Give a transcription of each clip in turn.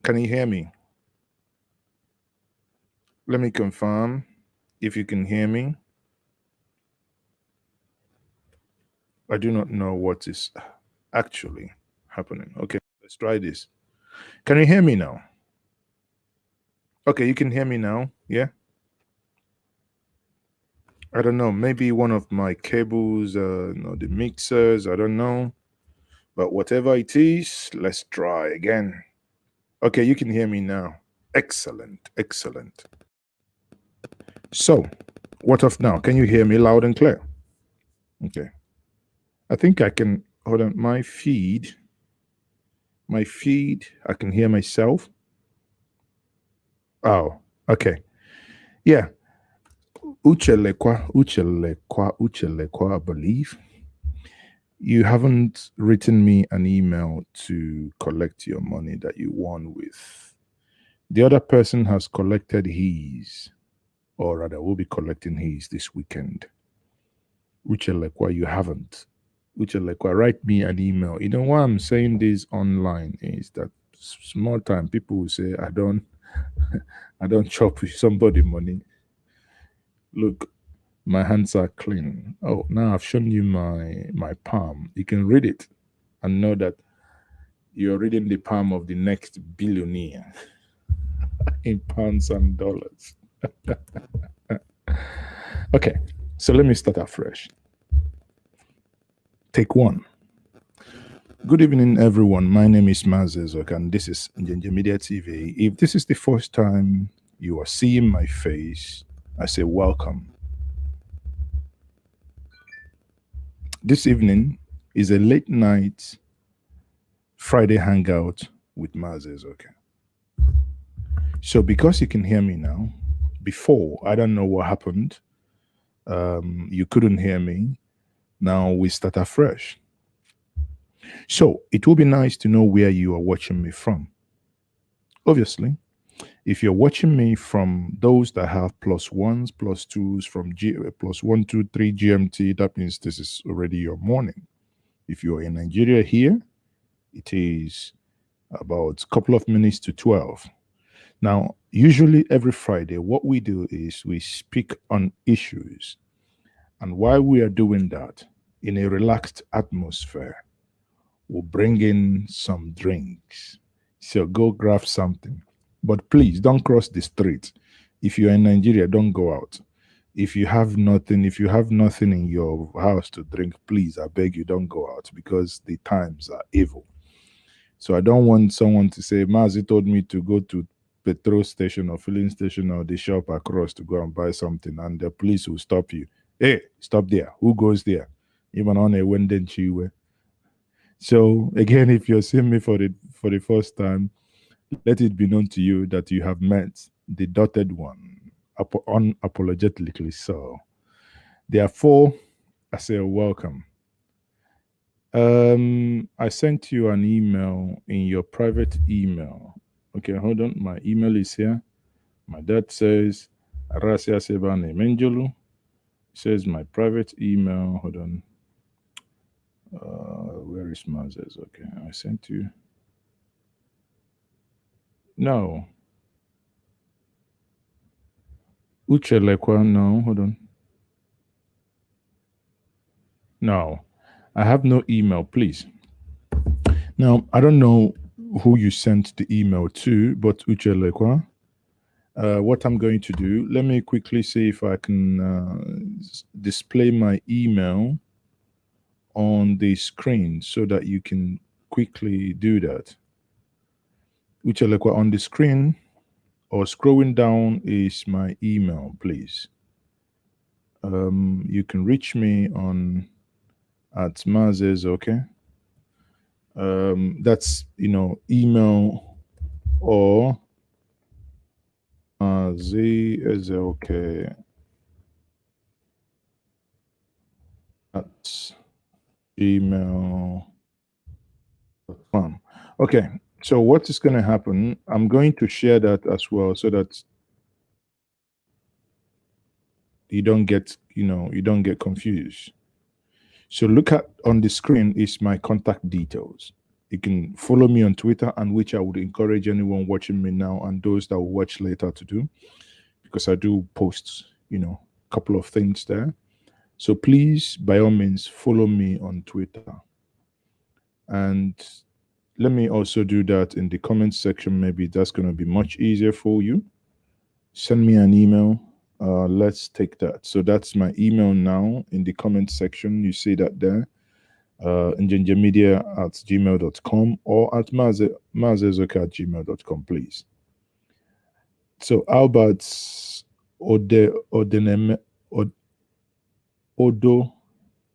Can you hear me? Let me confirm if you can hear me. I do not know what is actually happening. Okay, let's try this. Can you hear me now? Okay, you can hear me now. Yeah. I don't know. Maybe one of my cables, the mixers. I don't know. But whatever it is, let's try again. Okay, you can hear me now. Excellent, excellent. So, what of now? Can you hear me loud and clear? Okay. I think I can hold on. My feed, I can hear myself. Oh, okay. Yeah. Uchelekwa, I believe. You haven't written me an email to collect your money that you won with. The other person has collected his, or rather, will be collecting his this weekend. Uchelekwa, you haven't. Uchelekwa, write me an email. You know why I'm saying this online is that small time people will say, I don't chop with somebody money. Look, my hands are clean. Oh, now I've shown you my palm. You can read it and know that you're reading the palm of the next billionaire in pounds and dollars. Okay, so let me start afresh. Take one. Good evening, everyone. My name is Mazezok, and this is Njenje Media TV. If this is the first time you are seeing my face, I say welcome. This evening is a late night Friday hangout with Mazezok. So because you can hear me now, before, I don't know what happened. You couldn't hear me. Now we start afresh. So it will be nice to know where you are watching me from. Obviously, if you're watching me from those that have plus ones, plus twos, from plus 1, 2, 3 GMT, that means this is already your morning. If you're in Nigeria here, it is about a couple of minutes to 12. Now, usually every Friday, what we do is we speak on issues. And while we are doing that, in a relaxed atmosphere, we'll bring in some drinks. So go grab something. But please don't cross the street. If you're in Nigeria, don't go out. If you have nothing in your house to drink, please, I beg you, don't go out because the times are evil. So I don't want someone to say, Mazi told me to go to petrol station or filling station or the shop across to go and buy something, and the police will stop you. Hey, stop there. Who goes there? Even on a Wenden Chiwe. So again, if you're seeing me for the first time, let it be known to you that you have met the dotted one, unapologetically so. Therefore, I say welcome. I sent you an email in your private email. Okay, hold on. My email is here. My dad says Arasia Sebane Menjulu. Says my private email. Hold on. Where is Mazes? Okay, I sent you. No. Uchelekwa, no, hold on. No, I have no email, please. Now, I don't know who you sent the email to, but Uchelekwa, what I'm going to do, let me quickly see if I can display my email on the screen so that you can quickly do that. Uchelekwa, on the screen or scrolling down is my email, please. You can reach me on at Mazes, okay? That's email or Z is okay at gmail.com. Okay, so what is going to happen? I'm going to share that as well so that you don't get confused. So look at on the screen is my contact details. You can follow me on Twitter, and which I would encourage anyone watching me now and those that will watch later to do, because I do post, a couple of things there. So please, by all means, follow me on Twitter. And let me also do that in the comment section. Maybe that's going to be much easier for you. Send me an email. Let's take that. So that's my email now in the comment section. You see that there. njenjemedia@gmail.com or at mazezoka@gmail.com, please. So Albert Odo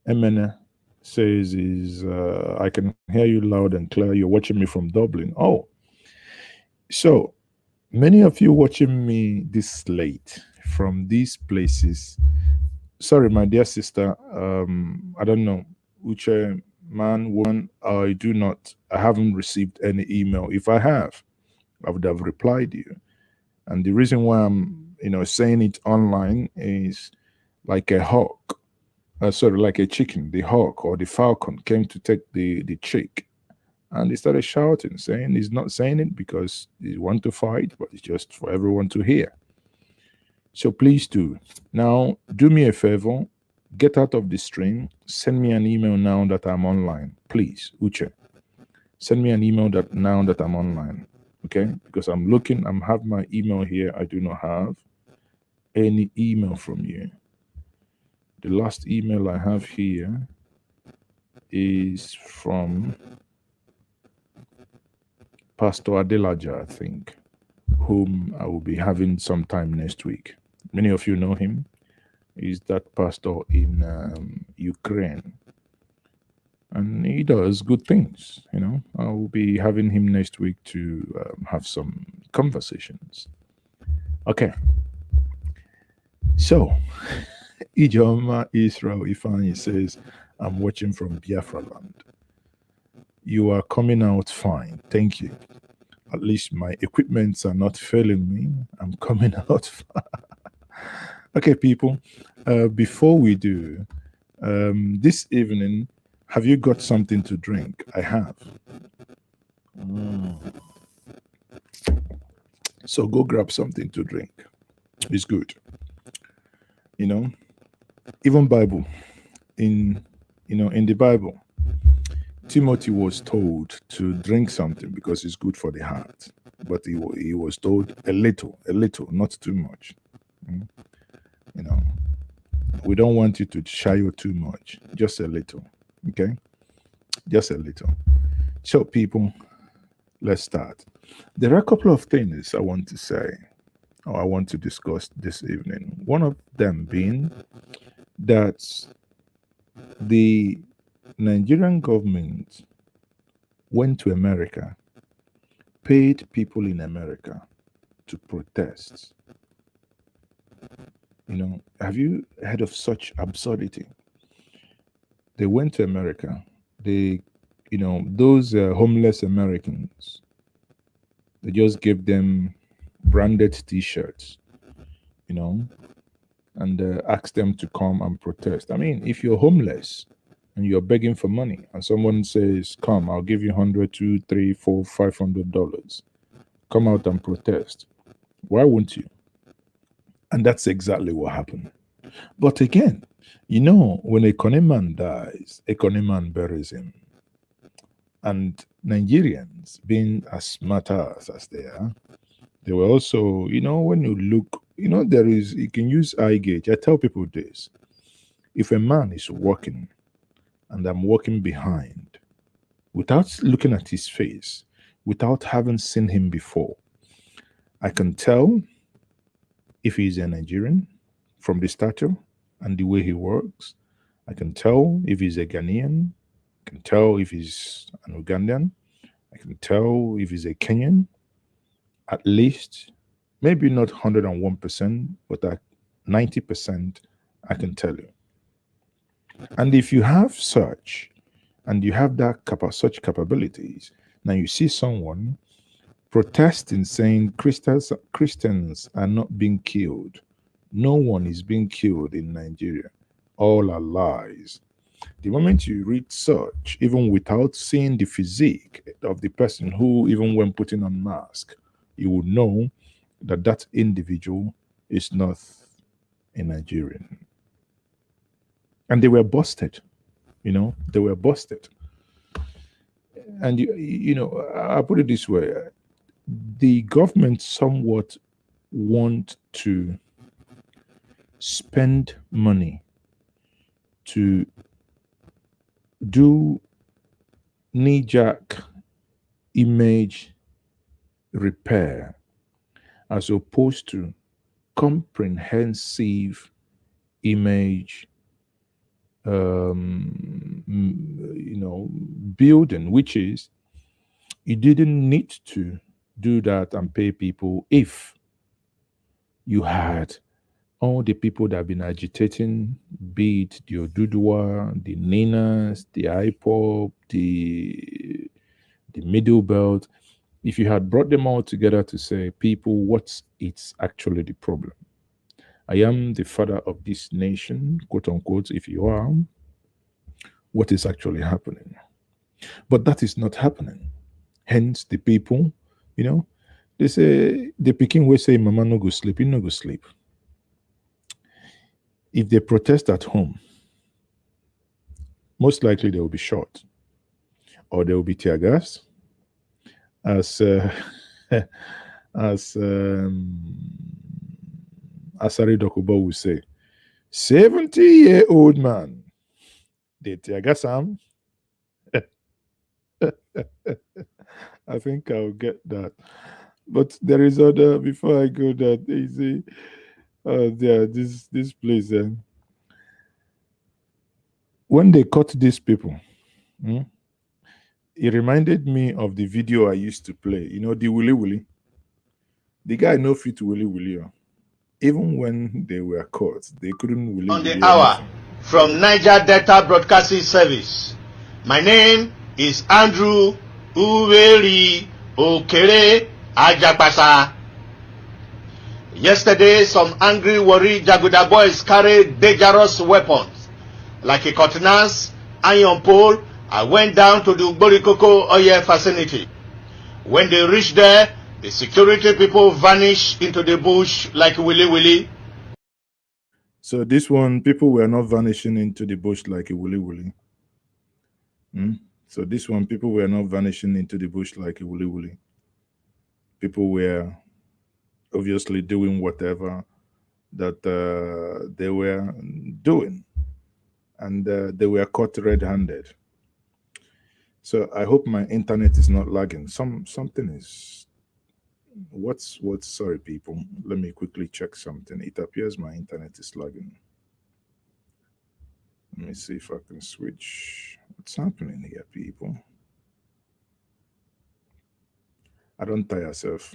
Emene says I can hear you loud and clear. You're watching me from Dublin. Oh, so many of you watching me this late from these places. Sorry, my dear sister. I don't know which man, woman. I haven't received any email. If I have, I would have replied you. And the reason why I'm, saying it online is like a hawk, like a chicken. The hawk or the falcon came to take the chick, and he started shouting, saying he's not saying it because he want to fight, but it's just for everyone to hear. So please do. Now, do me a favor, get out of the stream, send me an email now that I'm online. Please, Uche, send me an email now that I'm online. Okay? Because I have my email here. I do not have any email from you. The last email I have here is from Pastor Adelaja, I think, whom I will be having sometime next week. Many of you know him. He's that pastor in Ukraine. And he does good things, I will be having him next week to have some conversations. Okay. So, Ijoma Israel Ifani says, I'm watching from Biafra land. You are coming out fine. Thank you. At least my equipments are not failing me. I'm coming out fine. Okay, people, before we do, this evening, have you got something to drink? I have. So go grab something to drink. It's good. Even Bible, in the Bible, Timothy was told to drink something because it's good for the heart. But he was told a little, not too much. We don't want you to shy you too much, just a little. Okay? Just a little. So, people, let's start. There are a couple of things I want to say, or I want to discuss this evening. One of them being that the Nigerian government went to America, paid people in America to protest. Have you heard of such absurdity? They went to America. Those homeless Americans, they just gave them branded T-shirts, and asked them to come and protest. I mean, if you're homeless and you're begging for money, and someone says, "Come, I'll give you $100, $200, $300, $400, $500. Come out and protest." Why wouldn't you? And that's exactly what happened. But again, when a Koneman dies, a Koneman buries him. And Nigerians, being as smart as they are, they were also, when you look, you can use eye gauge. I tell people this. If a man is walking and I'm walking behind, without looking at his face, without having seen him before, I can tell if he's a Nigerian from the stature and the way he works. I can tell if he's a Ghanaian. I can tell if he's an Ugandan. I can tell if he's a Kenyan. At least, maybe not 101%, but at 90%, I can tell you. And if you have such, and you have such capabilities, now you see someone protesting saying Christians are not being killed. No one is being killed in Nigeria. All are lies. The moment you read such, even without seeing the physique of the person who, even when putting on mask, you will know that that individual is not a Nigerian. And they were busted, they were busted. And, I put it this way, the government somewhat want to spend money to do knee-jerk image repair as opposed to comprehensive image building, which is you didn't need to do that and pay people if you had all the people that have been agitating, be it the Oduduwa, the Ninas, the IPOP, the Middle Belt, if you had brought them all together to say, people, what's it's actually the problem? I am the father of this nation, quote unquote, if you are, what is actually happening? But that is not happening. Hence, the people, they say, the Peking will say, Mama no go sleep, you no go sleep. If they protest at home, most likely they will be shot or they will be tear gas. As Asari Dokubo will say, 70-year-old man, they tear gas him. I think I'll get that. But there is other, before I go that easy, this place, when they caught these people, it reminded me of the video I used to play. The Willy Willy. The guy no fit Willy Willy. Even when they were caught, they couldn't Willy on Willy the hour anything. From Niger Delta Broadcasting Service. My name is Andrew Uweri Okere Ajapasa. Yesterday, some angry Warri Jaguda boys carried dangerous weapons like a cutlass, iron pole. I went down to the Ugbori oil facility. When they reached there, the security people vanished into the bush like Willy Willy. So this one, people were not vanishing into the bush like a Willy Willy. So this one, people were not vanishing into the bush like a Willy Willy. People were obviously doing whatever that they were doing. And they were caught red-handed. So I hope my internet is not lagging. Something is. What's sorry, people. Let me quickly check something. It appears my internet is lagging. Let me see if I can switch. What's happening here, people? I don't tire yourself.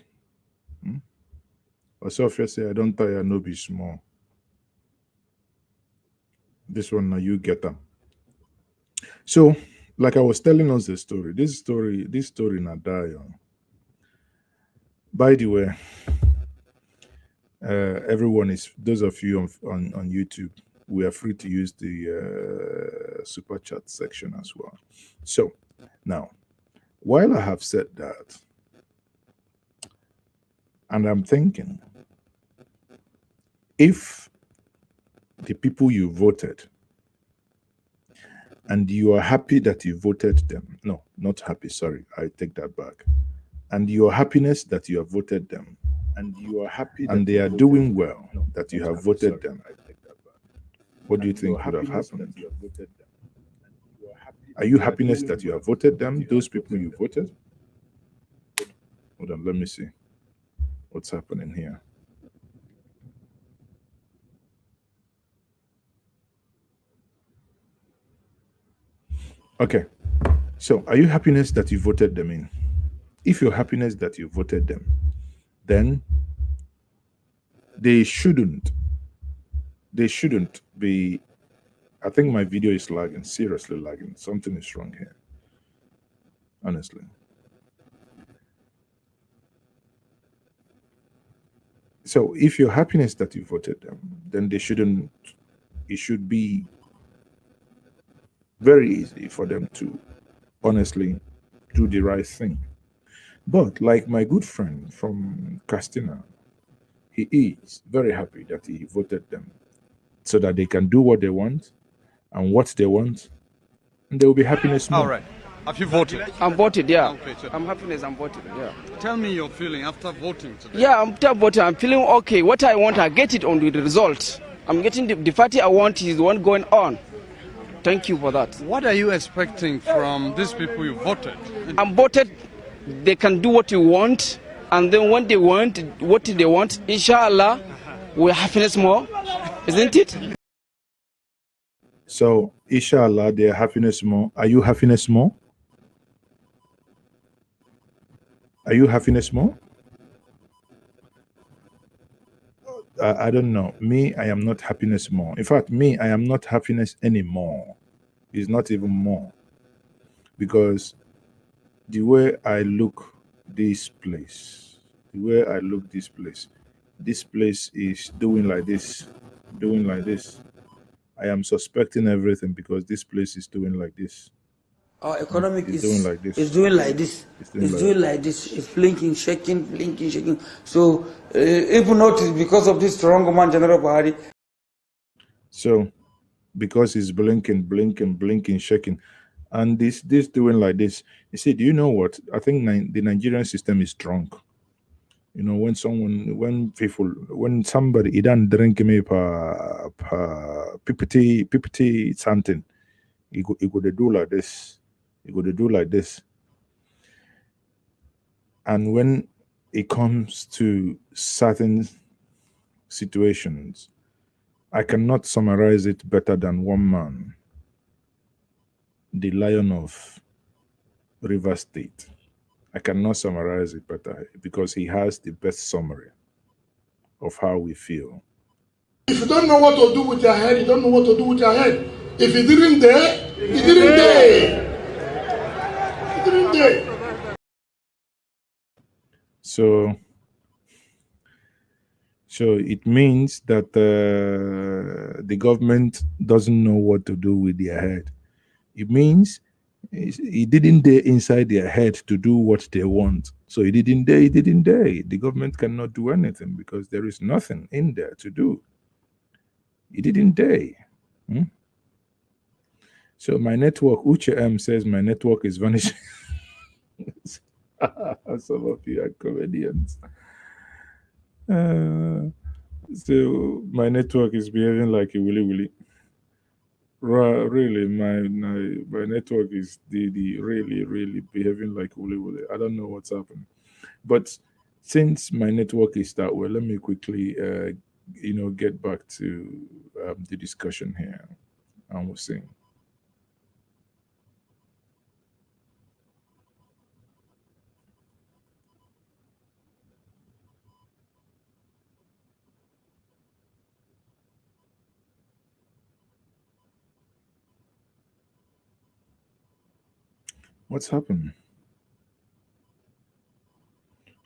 Or Sophia say I don't tire no be small. This one now you get them. So, like I was telling us the story. This story na die. By the way, everyone is, those of you on YouTube, we are free to use the super chat section as well. So now, while I have said that, and I'm thinking, if the people you voted and you are happy that you voted them, no, not happy, sorry, I take that back, and your happiness that you have voted them, and you are happy and they are doing well that you have voted them, what do you think would have happened? Are you happiness that you have voted them, those people you voted? Hold on, let me see what's happening here. Okay, so are you happiness that you voted them in? If you're happiness that you voted them, then they shouldn't be. I think my video is lagging, seriously lagging. Something is wrong here, honestly. So if you're happiness that you voted them, then they shouldn't, it should be Very easy for them to honestly do the right thing. But like my good friend from Castina, he is very happy that he voted them so that they can do what they want and what they want, and there will be happiness more. All right. Have you voted? I'm voted, yeah. Okay, so I'm happiness, I'm voted, yeah. tell me your feeling after voting today. Yeah, after voting, I'm feeling okay. What I want, I get it on the result. I'm getting the party I want is the one going on. Thank you for that. What are you expecting from these people you voted? I'm voted, they can do what you want, and then when they want, what they want, inshallah, we're happiness more, isn't it? So, inshallah, they are happiness more. Are you happiness more? Are you happiness more? I don't know. Me, I am not happiness more. In fact, me, I am not happiness anymore. It's not even more. Because the way I look this place, this place is doing like this, doing like this. I am suspecting everything because this place is doing like this. Our economic It's doing like this. It's doing like this. It's doing like this. It's blinking, shaking. So, if not because of this strong man, General Buhari. So, because it's blinking, shaking, and this doing like this. You see, do you know what? I think the Nigerian system is drunk. You know, when somebody he don't drink me per PPT something, he go to do like this. He go to do like this. And when it comes to certain situations, I cannot summarize it better than one man, the Lion of River State. I cannot summarize it better because he has the best summary of how we feel. If you don't know what to do with your head, you don't know what to do with your head. If you didn't dare, you didn't dare. You didn't dare. So it means that the government doesn't know what to do with their head. It means he didn't dare inside their head to do what they want. So he didn't dare. The government cannot do anything because there is nothing in there to do. He didn't dare. So my network, Uche M says my network is vanishing. Some of you are comedians. So my network is behaving like a willy. Really, my network is the really behaving like willy. I don't know what's happening, but since my network is that way, let me quickly get back to the discussion here, and we'll see. What's happened?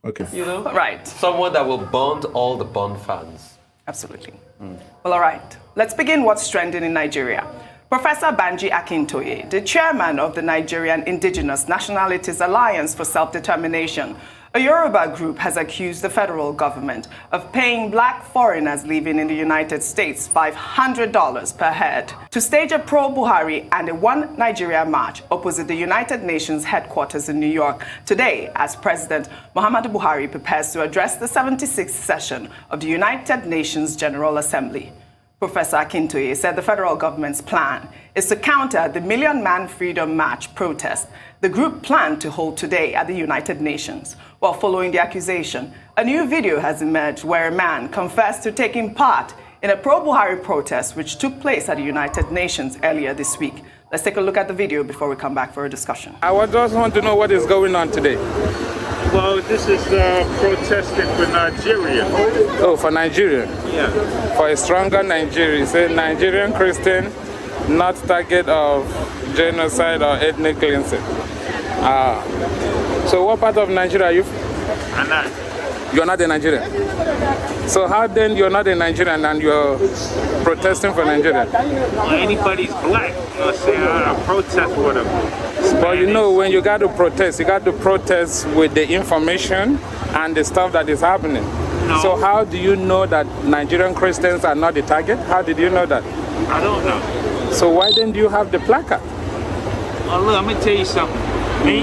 Okay. You know? Right. Someone that will bond all the Bond fans. Absolutely. Well, all right. Let's begin what's trending in Nigeria. Professor Banji Akintoye, the chairman of the Nigerian Indigenous Nationalities Alliance for Self-Determination, a Yoruba group, has accused the federal government of paying black foreigners living in the United States $500 per head to stage a pro-Buhari and a One Nigeria march opposite the United Nations headquarters in New York today as President Muhammadu Buhari prepares to address the 76th session of the United Nations General Assembly. Professor Akintoye said the federal government's plan is to counter the Million Man Freedom March protest the group planned to hold today at the United Nations. While following the accusation, a new video has emerged where a man confessed to taking part in a pro-Buhari protest which took place at the United Nations earlier this week. Let's take a look at the video before we come back for a discussion. I just want to know what is going on today. Well, this is protesting for Nigeria. Oh, for Nigeria? Yeah. For a stronger Nigeria. Say Nigerian Christian, not target of genocide or ethnic cleansing. So what part of Nigeria are you from? You're not a Nigerian. So how then you're not a Nigerian and you're protesting for Nigeria? Well, anybody's black, you know what I'm saying? I protest with them. But you know, when you got to protest with the information and the stuff that is happening. No. So how do you know that Nigerian Christians are not the target? How did you know that? I don't know. So why then do you have the placard? Well, look, I'm going to tell you something. Me,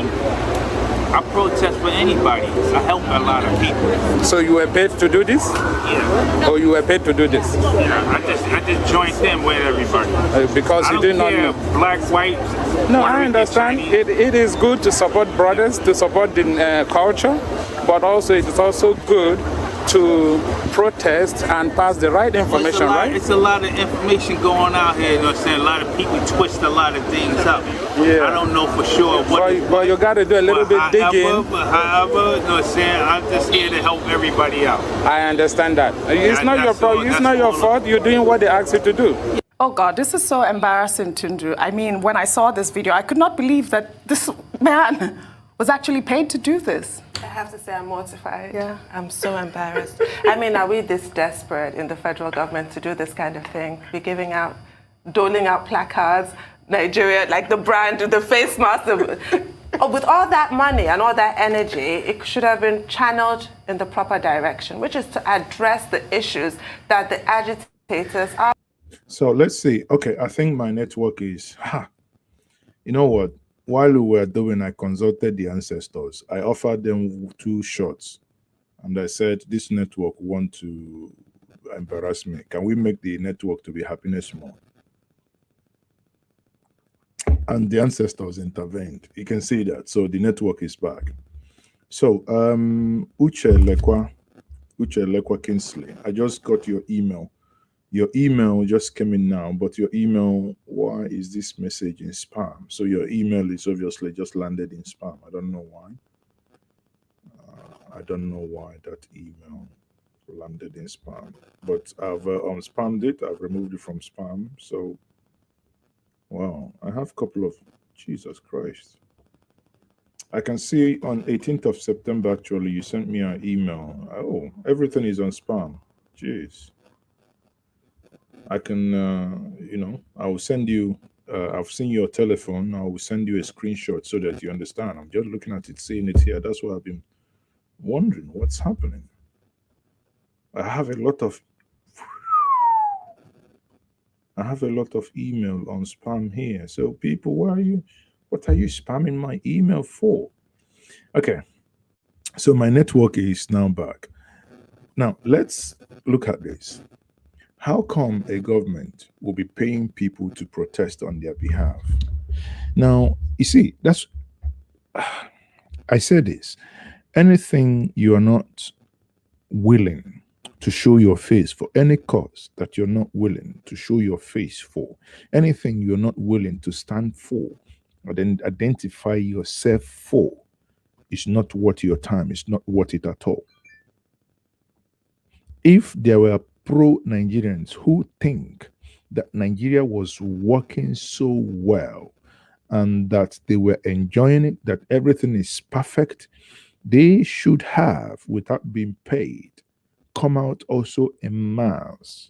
I protest for anybody. I help a lot of people. So you were paid to do this? Yeah. Or you were paid to do this? Yeah, I just joined them with everybody. Because you did not know. Black, white. No, I understand. It is good to support brothers, to support the culture, but also it is also good to protest and pass the right information, right? It's a lot of information going out here, you know what I'm saying? A lot of people twist a lot of things up. Yeah. I don't know for sure what. But you got to do a little bit digging. But however, you know what I'm saying? I'm just here to help everybody out. I understand that. It's not your problem. It's not your fault. You're doing what they asked you to do. Oh God, this is so embarrassing, Tundu. I mean, when I saw this video, I could not believe that this man was actually paid to do this. I have to say I'm mortified. Yeah. I'm so embarrassed. I mean, are we this desperate in the federal government to do this kind of thing? We're doling out placards, Nigeria, like the brand, the face mask. With all that money and all that energy, it should have been channeled in the proper direction, which is to address the issues that the agitators are. So let's see. Okay, I think my network is, you know what? While we were doing, I consulted the ancestors. I offered them 2 shots. And I said, this network want to embarrass me. Can we make the network to be happiness more? And the ancestors intervened. You can see that. So the network is back. So Uche Lekwa Kinsley, I just got your email. Your email just came in now, but your email, why is this message in spam? So your email is obviously just landed in spam. I don't know why. I don't know why that email landed in spam, but I've unspammed it. I've removed it from spam. So, wow, I have a couple of, Jesus Christ. I can see on 18th of September, actually, you sent me an email. Oh, everything is on spam. Jeez. I can, I will send you, I've seen your telephone. I will send you a screenshot so that you understand. I'm just looking at it, seeing it here. That's why I've been wondering what's happening. I have a lot of email on spam here. So people, what are you spamming my email for? Okay. So my network is now back. Now let's look at this. How come a government will be paying people to protest on their behalf? Now, you see, I say this, anything you are not willing to show your face for, any cause that you're not willing to show your face for, anything you're not willing to stand for, or then identify yourself for, is not worth your time, it's not worth it at all. If there were pro-Nigerians who think that Nigeria was working so well and that they were enjoying it, that everything is perfect, they should have, without being paid, come out also en masse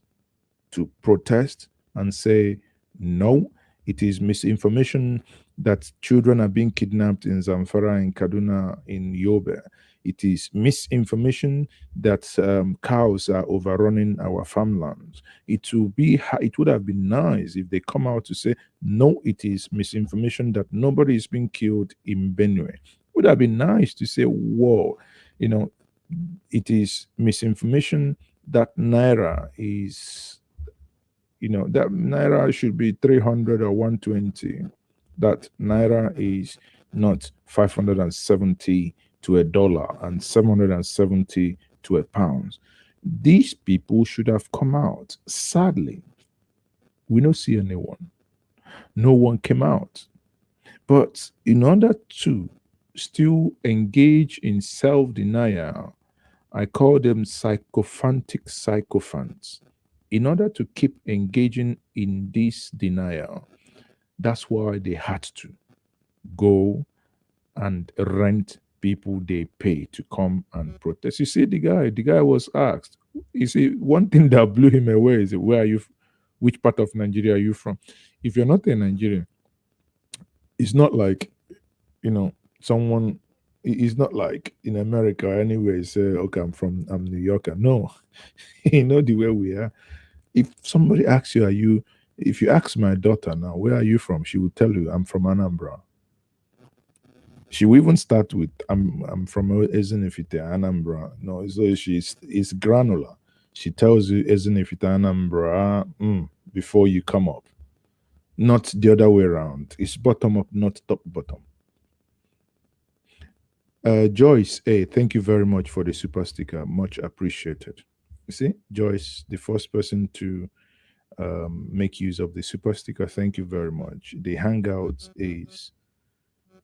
to protest and say, no, it is misinformation that children are being kidnapped in Zamfara, in Kaduna, in Yobe. It is misinformation that cows are overrunning our farmlands. It would have been nice if they come out to say, no, it is misinformation that nobody is being killed in Benue. It would have been nice to say, whoa, it is misinformation that Naira is, that Naira should be 300 or 120, that Naira is not 570 to $1 and 770 to £1. These people should have come out. Sadly, we don't see anyone. No one came out. But in order to still engage in self-denial, I call them sycophantic sycophants. In order to keep engaging in this denial, that's why they had to go and rent people they pay to come and protest. You see, the guy was asked. You see, one thing that blew him away is, where are you? Which part of Nigeria are you from? If you're not a Nigerian, it's not like, someone. It's not like in America or anywhere. Say, okay, I'm New Yorker. No, the way we are. If somebody asks you, if you ask my daughter now, where are you from? She will tell you, I'm from Anambra. She will even start with, I'm from Ezinifite, Anambra. No, so it's granular. She tells you Ezinifite, Anambra, before you come up. Not the other way around. It's bottom up, not top bottom. Joyce, hey, thank you very much for the super sticker. Much appreciated. You see, Joyce, the first person to make use of the super sticker. Thank you very much. The hangout is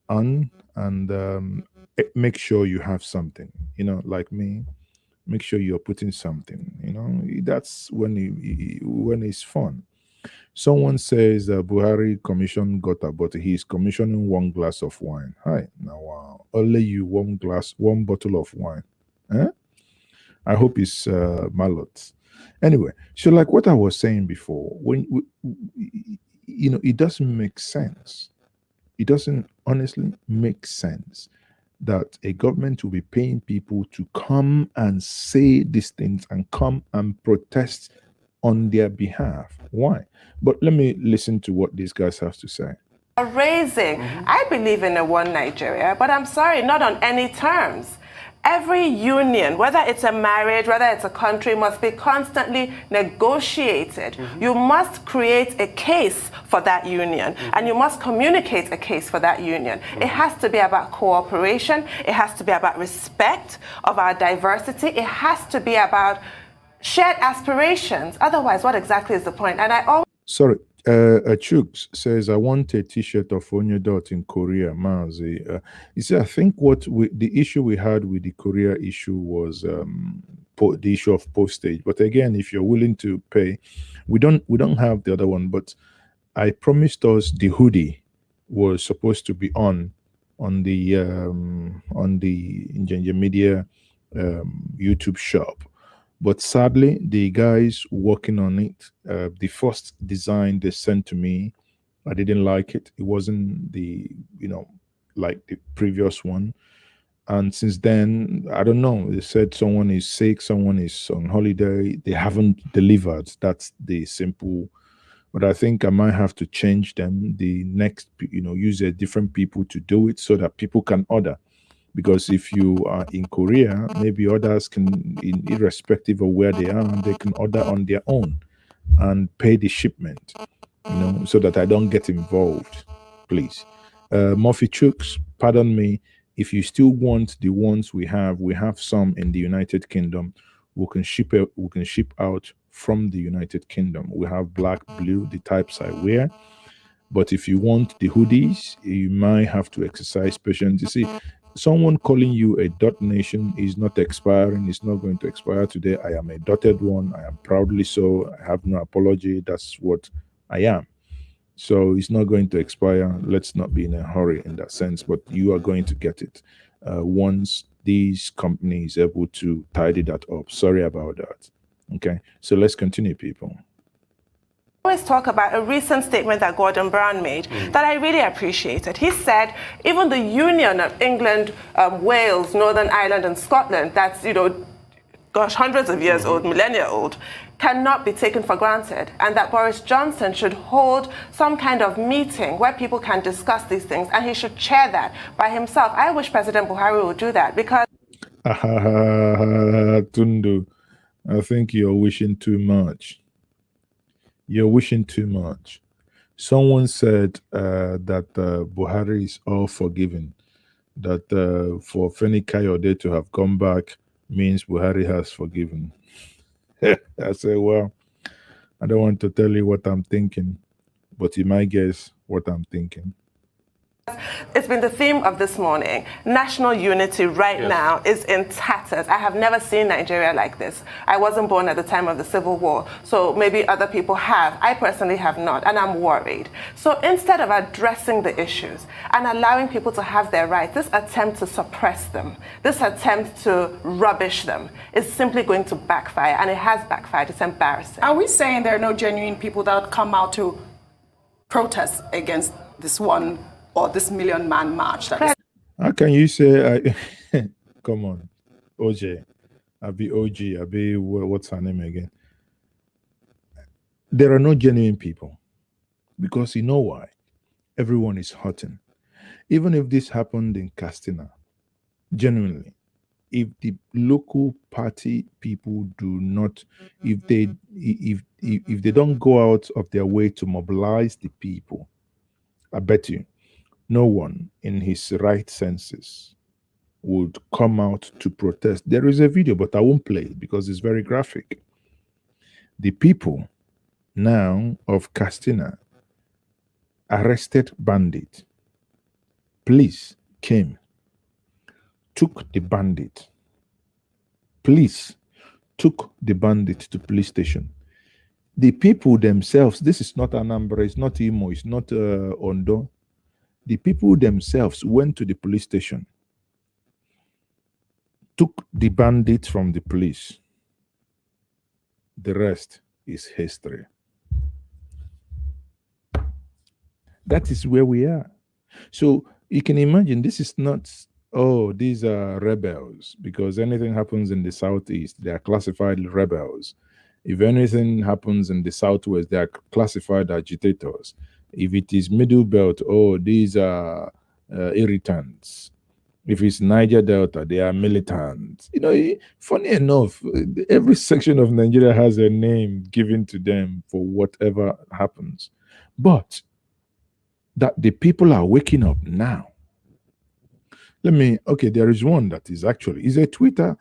on, and make sure you have something. Like me, make sure you're putting something. That's when it's fun. Someone says Buhari commission gutter, but he's commissioning one glass of wine. Hi, now wow, only you one bottle of wine. I hope it's Malot. Anyway, so like what I was saying before, it doesn't make sense. It doesn't honestly make sense that a government will be paying people to come and say these things and come and protest on their behalf. Why? But let me listen to what these guys have to say. Raising. I believe in a one Nigeria, but I'm sorry, not on any terms. Every union, whether it's a marriage, whether it's a country, must be constantly negotiated. You must create a case for that union, and you must communicate a case for that union. It has to be about cooperation. It has to be about respect of our diversity. It has to be about shared aspirations. Otherwise, what exactly is the point? And I always... Sorry. Chuks says, I want a t-shirt of Onyedot in Korea, Mazi. You see, I think the issue we had with the Korea issue was the issue of postage. But again, if you're willing to pay, we don't have the other one. But I promised us the hoodie was supposed to be on the Njenje Media YouTube shop. But sadly, the guys working on it, the first design they sent to me, I didn't like it. It wasn't like the previous one. And since then, I don't know. They said someone is sick, someone is on holiday. They haven't delivered. That's the simple. But I think I might have to change them. The next, use different people to do it so that people can order. Because if you are in Korea, maybe others can, irrespective of where they are, they can order on their own and pay the shipment, so that I don't get involved, please. Murphy Chooks, pardon me, if you still want the ones we have some in the United Kingdom. We can ship out from the United Kingdom. We have black, blue, the types I wear. But if you want the hoodies, you might have to exercise patience. You see, someone calling you a dot nation is not expiring. It's not going to expire today. I am a dotted one. I am proudly so. I have no apology. That's what I am. So it's not going to expire. Let's not be in a hurry in that sense. But you are going to get it once these companies are able to tidy that up. Sorry about that. Okay. So let's continue, people. Always talk about a recent statement that Gordon Brown made that I really appreciated. He said even the union of England, Wales, Northern Ireland and Scotland, that's, hundreds of years old, millennia old, cannot be taken for granted, and that Boris Johnson should hold some kind of meeting where people can discuss these things, and he should chair that by himself. I wish President Buhari would do that, because... Tundu, I think you're wishing too much. You're wishing too much. Someone said that Buhari is all forgiven. That for Femi Kayode to have come back means Buhari has forgiven. I say, well, I don't want to tell you what I'm thinking, but you might guess what I'm thinking. It's been the theme of this morning. National unity right now is in tatters. I have never seen Nigeria like this. I wasn't born at the time of the Civil War, so maybe other people have. I personally have not, and I'm worried. So instead of addressing the issues and allowing people to have their rights, this attempt to suppress them, this attempt to rubbish them is simply going to backfire, and it has backfired. It's embarrassing. Are we saying there are no genuine people that come out to protest against this one or this million-man march? How can you say, come on, OJ, Abi, what's her name again? There are no genuine people. Because you know why? Everyone is hurting. Even if this happened in Castina, genuinely, if the local party people do not, if they don't go out of their way to mobilize the people, I bet you, no one in his right senses would come out to protest. There is a video, but I won't play it because it's very graphic. The people now of Castina arrested bandit. Police came, took the bandit. Police took the bandit to police station. The people themselves, this is not Anambra, it's not Imo, it's not Ondo. The people themselves went to the police station, took the bandits from the police. The rest is history. That is where we are. So you can imagine this is not, oh, these are rebels, because anything happens in the southeast, they are classified rebels. If anything happens in the southwest, they are classified agitators. If it is middle belt, oh, these are irritants. If it's Niger Delta, they are militants. You know, funny enough, every section of Nigeria has a name given to them for whatever happens. But that the people are waking up now. There is one that is actually, is a Twitter,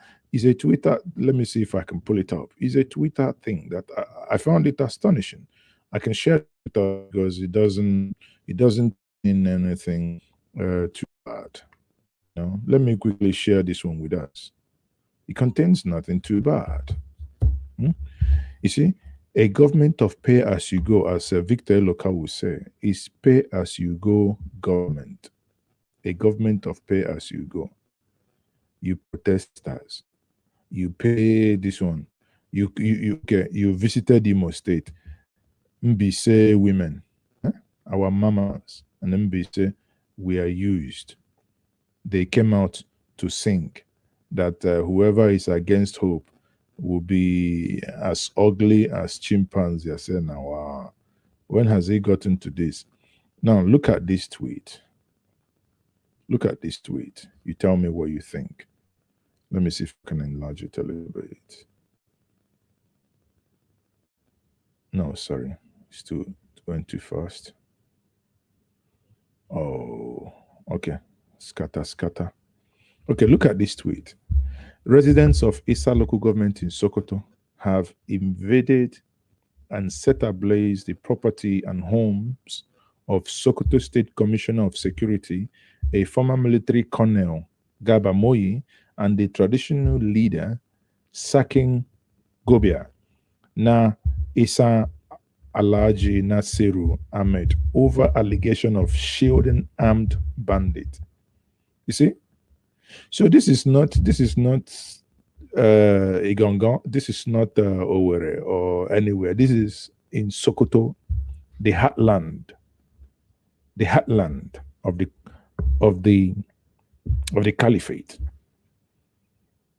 let me see if I can pull it up. It's a Twitter thing that I found it astonishing. I can share it because it doesn't mean anything too bad. No, let me quickly share this one with us. It contains nothing too bad. You see, a government of pay as you go, as Victor Loka would say, is pay as you go government. A government of pay as you go. You protesters, you pay this one. You visited Imo State. Mbise women, our mamas, and Mbise, we are used. They came out to sing that whoever is against hope will be as ugly as chimpanzee. I said, now, wow, when has he gotten to this? Now, look at this tweet. Look at this tweet. You tell me what you think. Let me see if I can enlarge it a little bit. No, sorry. It's going too fast. Oh, okay. Scatter. Okay, look at this tweet. Residents of Issa local government in Sokoto have invaded and set ablaze the property and homes of Sokoto State Commissioner of Security, a former military colonel, Gaba Moyi, and the traditional leader, Saking Gobia, Na Issa Alhaji Nasiru Ahmed, over allegation of shielding armed bandit. You see? So this is not Igongon, this is not Owerri or anywhere. This is in Sokoto, the heartland of the caliphate.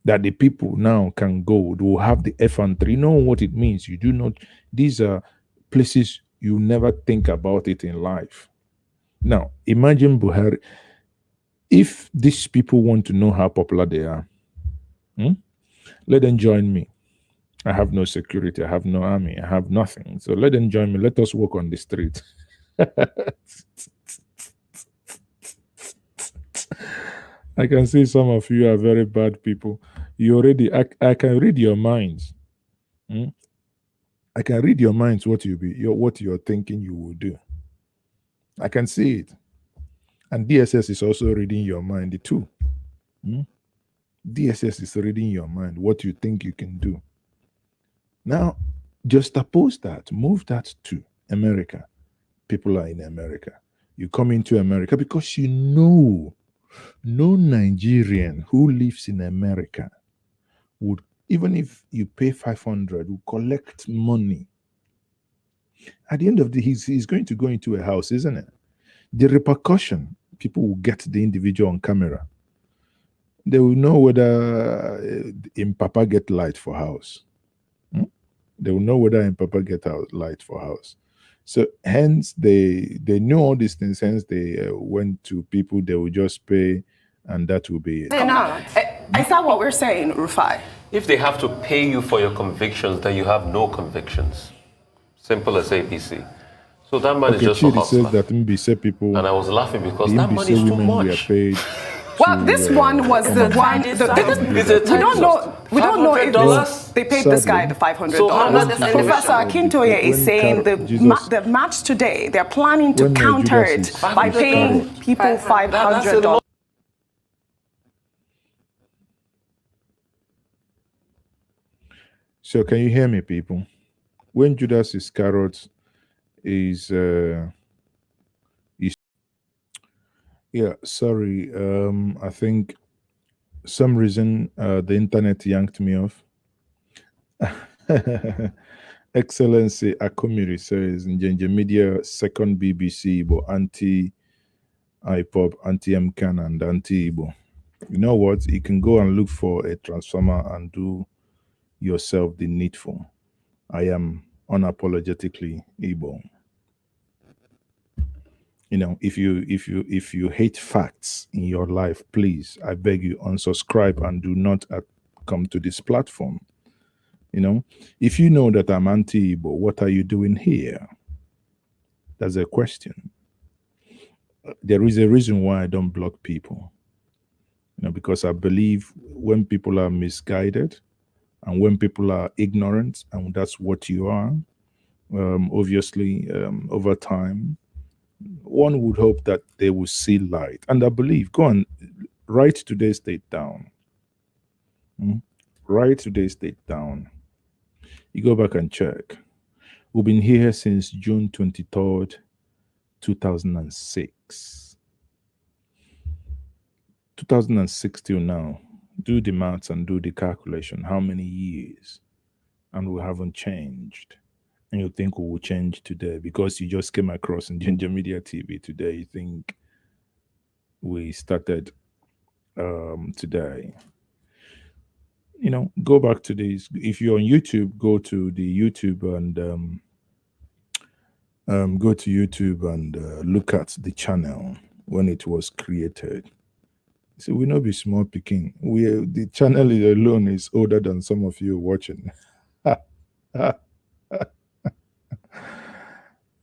That the people now can go, they will have the F-3. You know what it means. You do not, these are places you never think about it in life. Now, imagine Buhari. If these people want to know how popular they are, let them join me. I have no security, I have no army, I have nothing. So let them join me. Let us walk on the street. I can see some of you are very bad people. You already, I can read your minds. I can read your minds what you're thinking you will do. I can see it. And DSS is also reading your mind too. DSS is reading your mind, what you think you can do. Now, just oppose that, move that to America. People are in America. You come into America because you know no Nigerian who lives in America would, even if you pay 500, will collect money. At the end of the day, he's going to go into a house, isn't it? The repercussion, people will get the individual on camera. They will know whether Papa get light for house. They will know whether Papa get light for house. So hence they knew all these things. Hence they went to people they will just pay, and that will be it. Is that what we're saying, Rufai? If they have to pay you for your convictions, then you have no convictions. Simple as ABC. So that man is just a hustler. Says that Mbise people, and I was laughing because that money is too much. Were paid well, this one was the one. We don't know if they paid this guy the $500. Professor Akintoye is saying the match today, they're planning to counter it by paying people $500. So can you hear me, people? When Judas Iscariot is yeah, sorry. I think some reason the internet yanked me off. Excellency Akomiri says Njenje Media second BBC but anti-IPOP, anti-MCAN and anti-Igbo. You know what? You can go and look for a transformer and do yourself the needful. I am unapologetically Igbo. You know, if you hate facts in your life, please, I beg you, unsubscribe and do not come to this platform. You know, if you know that I'm anti-Igbo, what are you doing here? That's a question. There is a reason why I don't block people. You know, because I believe when people are misguided and when people are ignorant, and that's what you are, obviously, over time, one would hope that they will see light. And I believe, go and write today's date down. Write today's date down. You go back and check. We've been here since June 23rd, 2006. 2006 till now. Do the maths and do the calculation. How many years? And we haven't changed. And you think we will change today because you just came across in Njenje Media TV today. You think we started today. You know, go back to this. If you're on YouTube, go to the YouTube and look at the channel when it was created. So we not be small picking. The channel alone is older than some of you watching.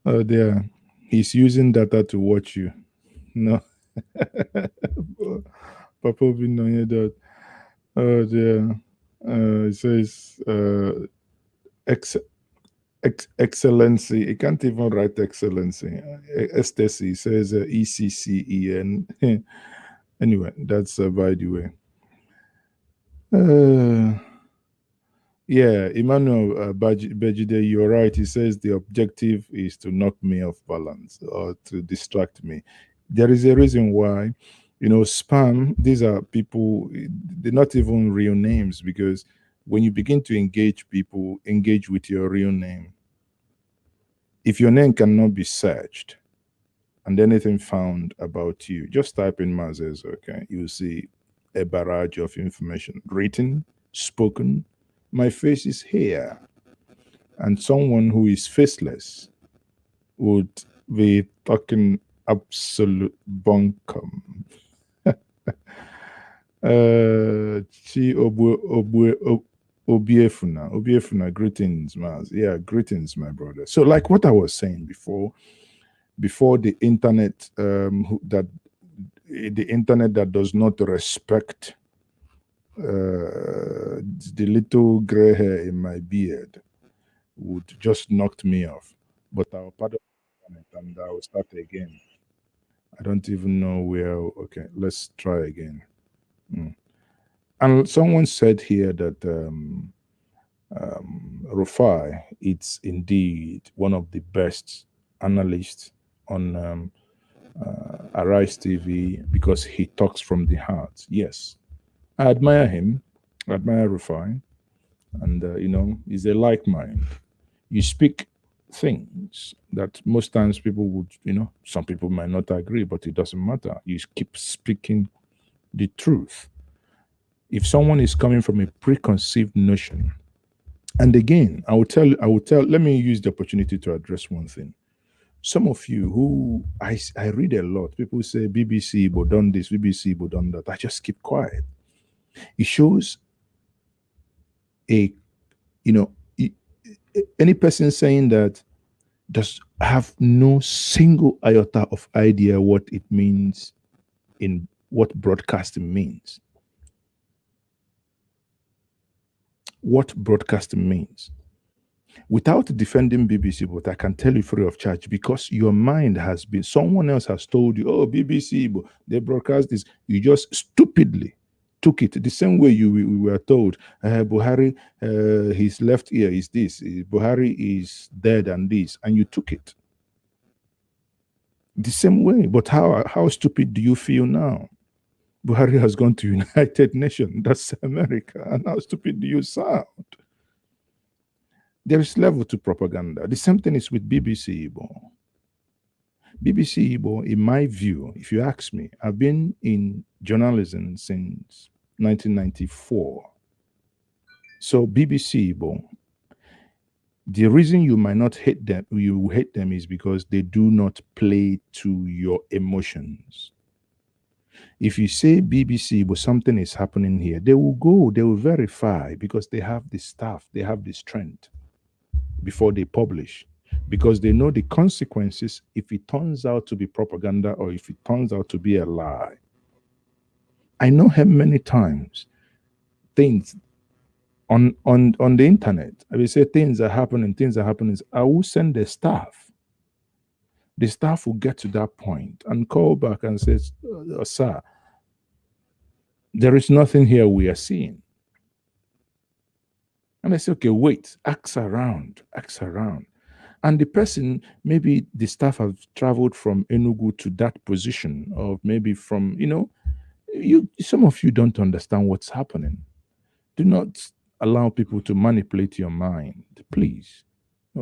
Oh dear, he's using data to watch you. No, Papa will know that. Oh dear, it says excellency. He can't even write excellency. Ecstasy says ECCEN. Anyway, that's by the way. Yeah, Emmanuel Bejide, you're right. He says the objective is to knock me off balance or to distract me. There is a reason why, you know, spam, these are people, they're not even real names, because when you begin to engage people, engage with your real name. If your name cannot be searched and anything found about you, just type in Mazes, okay? You'll see a barrage of information, written, spoken. My face is here. And someone who is faceless would be talking absolute bunkum. Chi Obiefuna, greetings, Maz. Yeah, greetings, my brother. So like what I was saying before the internet, the internet that does not respect the little gray hair in my beard would just knock me off. But I'll pardon it and I'll start again. I don't even know where. Okay, let's try again. And someone said here that Rufai, it's indeed one of the best analysts on Arise TV because he talks from the heart. Yes, I admire him. I admire Rufai, and he's a like mind. You speak things that most times people would, some people might not agree, but it doesn't matter. You keep speaking the truth. If someone is coming from a preconceived notion, and again, I will tell, let me use the opportunity to address one thing. Some of you who I read a lot, people say BBC but done this, BBC but done that. I just keep quiet. It shows any person saying that does have no single iota of idea what it means in what broadcasting means. What broadcasting means. Without defending BBC, but I can tell you free of charge, because your mind has been, someone else has told you, oh, BBC, but they broadcast this. You just stupidly took it the same way we were told, Buhari, his left ear is this, Buhari is dead and this, and you took it the same way. But how stupid do you feel now? Buhari has gone to United Nations, that's America, and how stupid do you sound? There is level to propaganda. The same thing is with BBC Igbo. BBC Igbo, in my view, if you ask me, I've been in journalism since 1994. So BBC Igbo, the reason you might not hate them, you hate them, is because they do not play to your emotions. If you say BBC, but something is happening here, they will go, they will verify, because they have the staff, they have the strength before they publish, because they know the consequences if it turns out to be propaganda or if it turns out to be a lie. I know how many times things on the internet, I will say things are happening, I will send the staff. The staff will get to that point and call back and say, sir, there is nothing here we are seeing. And I say, okay, wait, ask around. And the person, maybe the staff have traveled from Enugu to that position, or maybe from, some of you don't understand what's happening. Do not allow people to manipulate your mind, please.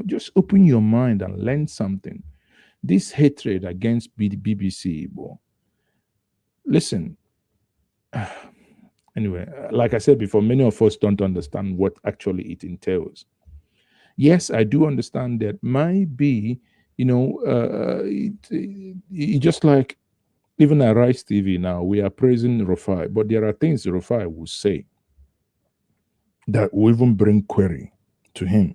Just open your mind and learn something. This hatred against BBC, listen, anyway, like I said before, many of us don't understand what actually it entails. Yes, I do understand that might be, just like even at Rice TV now, we are praising Rufai, but there are things Rufai will say that will even bring query to him.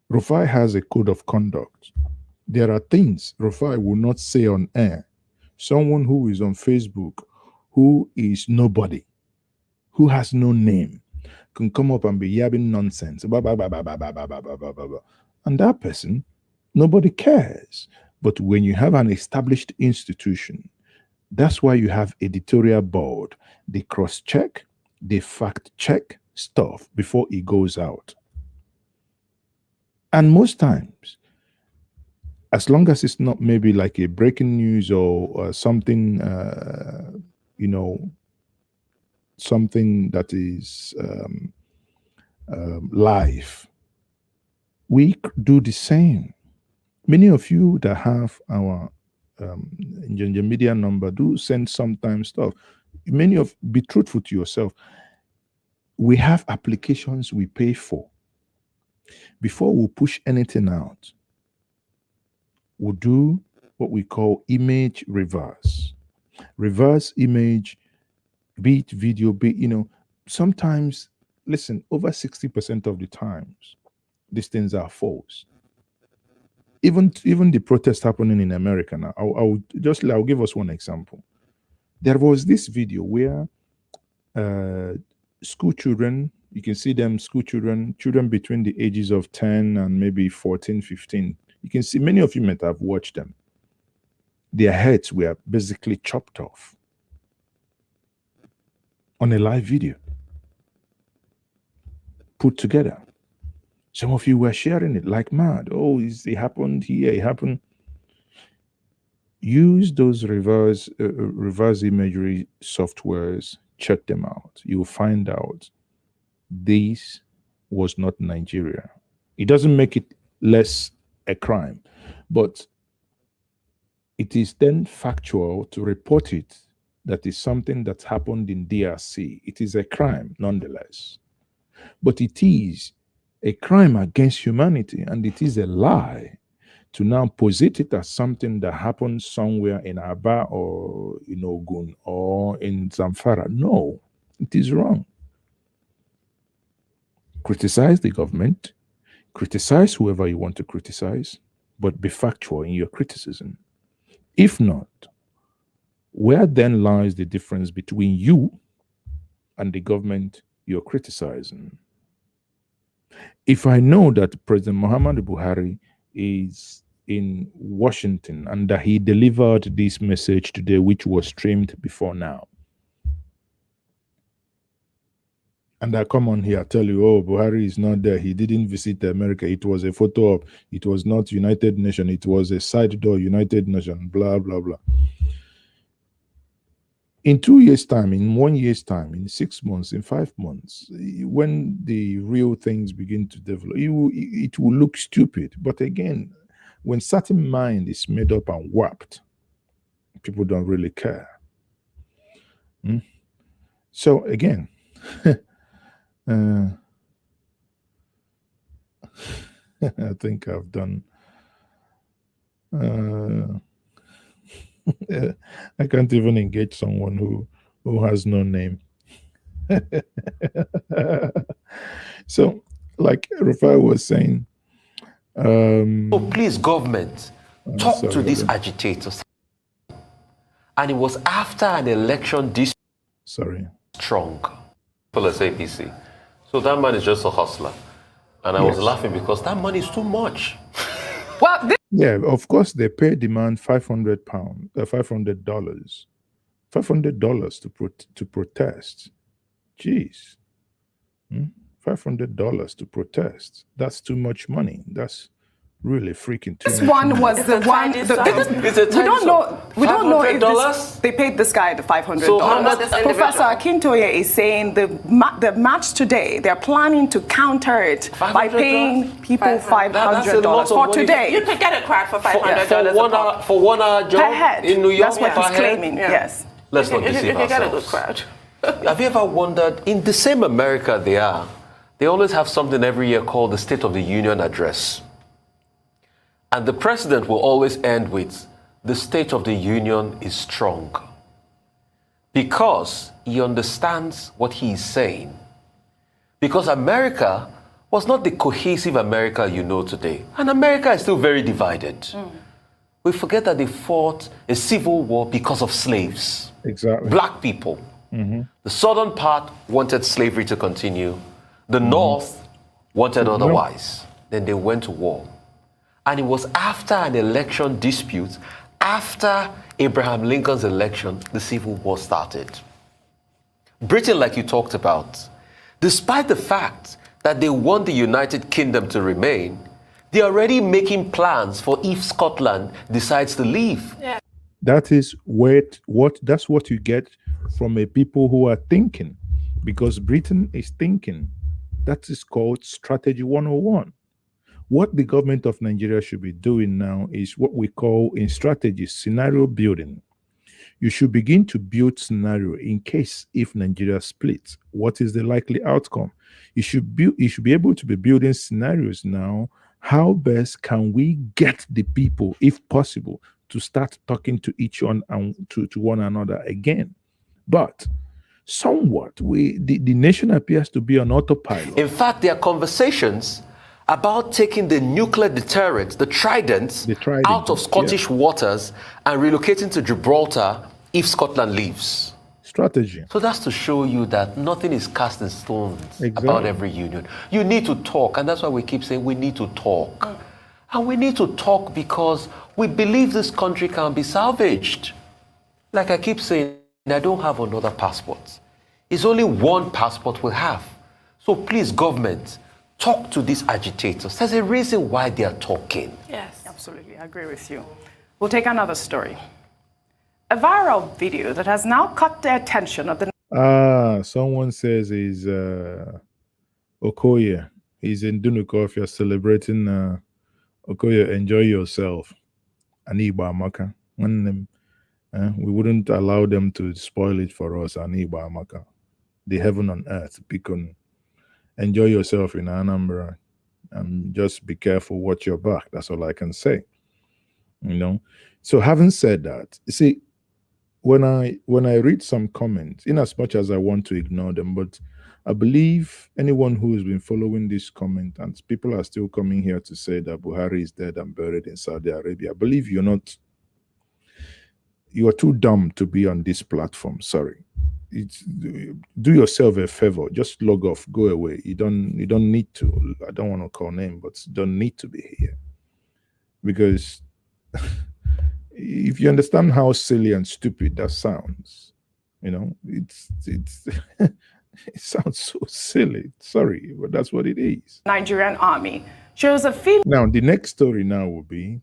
Rufai has a code of conduct. There are things Rufai will not say on air. Someone who is on Facebook, who is nobody, who has no name, can come up and be yabbing nonsense. And that person, nobody cares. But when you have an established institution, that's why you have editorial board. They cross-check, they fact-check stuff before it goes out. And most times, as long as it's not maybe like a breaking news or something, something that is live, we do the same. Many of you that have our Njenje media number do send sometimes stuff. Be truthful to yourself. We have applications we pay for. Before we push anything out, we'll do what we call image reverse. Reverse image, be it video, sometimes, listen, over 60% of the times, these things are false. Even the protests happening in America now, I'll give us one example. There was this video where school children, you can see them, children between the ages of 10 and maybe 14, 15. You can see many of you might have watched them. their heads were basically chopped off on a live video, put together. Some of you were sharing it like mad. Oh, it happened here, it happened. Use those reverse imagery softwares, check them out. You'll find out this was not Nigeria. It doesn't make it less a crime, but it is then factual to report it that is something that happened in DRC. It is a crime nonetheless, but it is a crime against humanity, and it is a lie to now posit it as something that happened somewhere in Aba or in Ogun or in Zamfara. No, it is wrong. Criticize the government, criticize whoever you want to criticize, but be factual in your criticism. If not, where then lies the difference between you and the government you're criticizing? If I know that President Muhammadu Buhari is in Washington and that he delivered this message today, which was streamed before now, and I come on here, tell you, oh, Buhari is not there, he didn't visit America, it was a photo op, it was not United Nations, it was a side door United Nations, blah, blah, blah. In 2 years' time, in 1 year's time, in 6 months, in 5 months, when the real things begin to develop, it will look stupid. But again, when certain mind is made up and warped, people don't really care. So again, I think I've done. I can't even engage someone who has no name. So, like Rufai was saying, oh, please, government, talk to these agitators. And it was after an election this strong. People as APC. So that man is just a hustler. And I was laughing because that money is too much. Well, yeah, of course they pay demand $500 to protest. Jeez, $500 to protest. That's too much money. That's really freaking too much. This one was the one. We don't know if they paid this guy the $500. So Professor Akintoye is saying the match today, they're planning to counter it by paying people $500 for today. You could get a crowd for $500 for 1 hour job in New York. That's what he's claiming. Yes. Let's not deceive ourselves. Get a good crowd. Have you ever wondered, in the same America they always have something every year called the State of the Union Address. And the president will always end with, the State of the Union is strong. Because he understands what he is saying. Because America was not the cohesive America you know today. And America is still very divided. We forget that they fought a civil war because of slaves. Exactly. Black people. The southern part wanted slavery to continue. The north wanted otherwise. Then they went to war. And it was after an election dispute, after Abraham Lincoln's election, the Civil War started. Britain, like you talked about, despite the fact that they want the United Kingdom to remain, they're already making plans for if Scotland decides to leave. Yeah. That is that's what you get from a people who are thinking, because Britain is thinking. That is called Strategy 101. What the government of Nigeria should be doing now is what we call in strategy scenario building. You should begin to build scenario in case if Nigeria splits. What is the likely outcome? You should be able to be building scenarios now. How best can we get the people, if possible, to start talking to each one and to one another again? But somewhat, the nation appears to be on autopilot. In fact, there are conversations about taking the nuclear deterrent, the Trident, out of Scottish waters and relocating to Gibraltar if Scotland leaves. Strategy. So that's to show you that nothing is cast in stone about every union. You need to talk, and that's why we keep saying we need to talk. And we need to talk because We believe this country can be salvaged. Like I keep saying, I don't have another passport. It's only one passport we have. So please, government, talk to these agitators. There's a reason why they are talking. Yes, absolutely. I agree with you. We'll take another story. A viral video that has now caught the attention of the... Someone says he's Okoye. He's in Dunuko. If you're celebrating Okoye, enjoy yourself. Aniba Amaka. When we wouldn't allow them to spoil it for us. Aniba Amaka. The heaven on earth. Beacon. Enjoy yourself in Anambra. Just be careful, watch your back. That's all I can say. You know. So having said that, you see, when I read some comments, in as much as I want to ignore them, but I believe anyone who has been following this comment, and people are still coming here to say that Buhari is dead and buried in Saudi Arabia, I believe you are too dumb to be on this platform. Sorry. Do yourself a favor, just log off, go away. You don't need to. I don't want to call name, but you don't need to be here. Because if you understand how silly and stupid that sounds, you know, it's it sounds so silly. Sorry, but that's what it is. Nigerian army shows a female. Now, the next story now will be,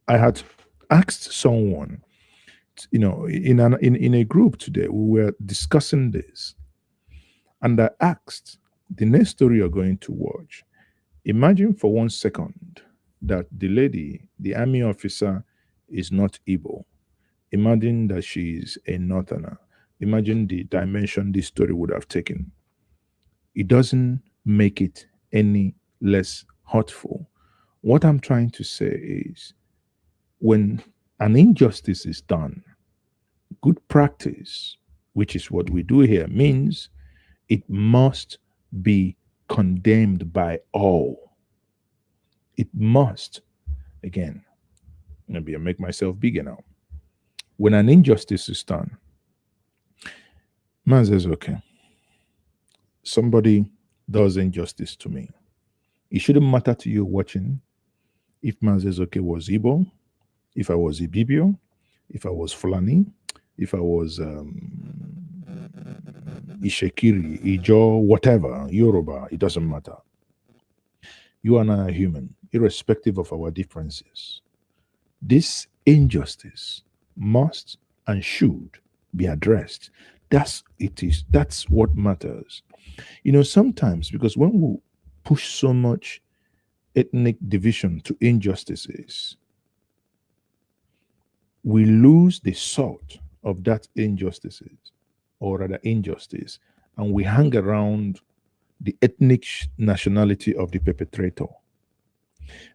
I had asked someone, you know, in a group today, we were discussing this, and I asked, the next story you're going to watch, imagine for 1 second that the lady, the army officer, is not Igbo. Imagine that she is a northerner. Imagine the dimension this story would have taken. It doesn't make it any less hurtful. What I'm trying to say is, when an injustice is done, good practice, which is what we do here, means it must be condemned by all. It must. Again, maybe I make myself bigger now. When an injustice is done, man says, okay, somebody does injustice to me. It shouldn't matter to you watching if man says, okay, was Igbo, if I was Ibibio, if I was Fulani, if I was Ishekiri, Ijo, whatever, Yoruba, it doesn't matter. You and I are human, irrespective of our differences. This injustice must and should be addressed. That's what matters. You know, sometimes, because when we push so much ethnic division to injustices, we lose the salt of that injustices, or rather injustice, and we hang around the ethnic nationality of the perpetrator.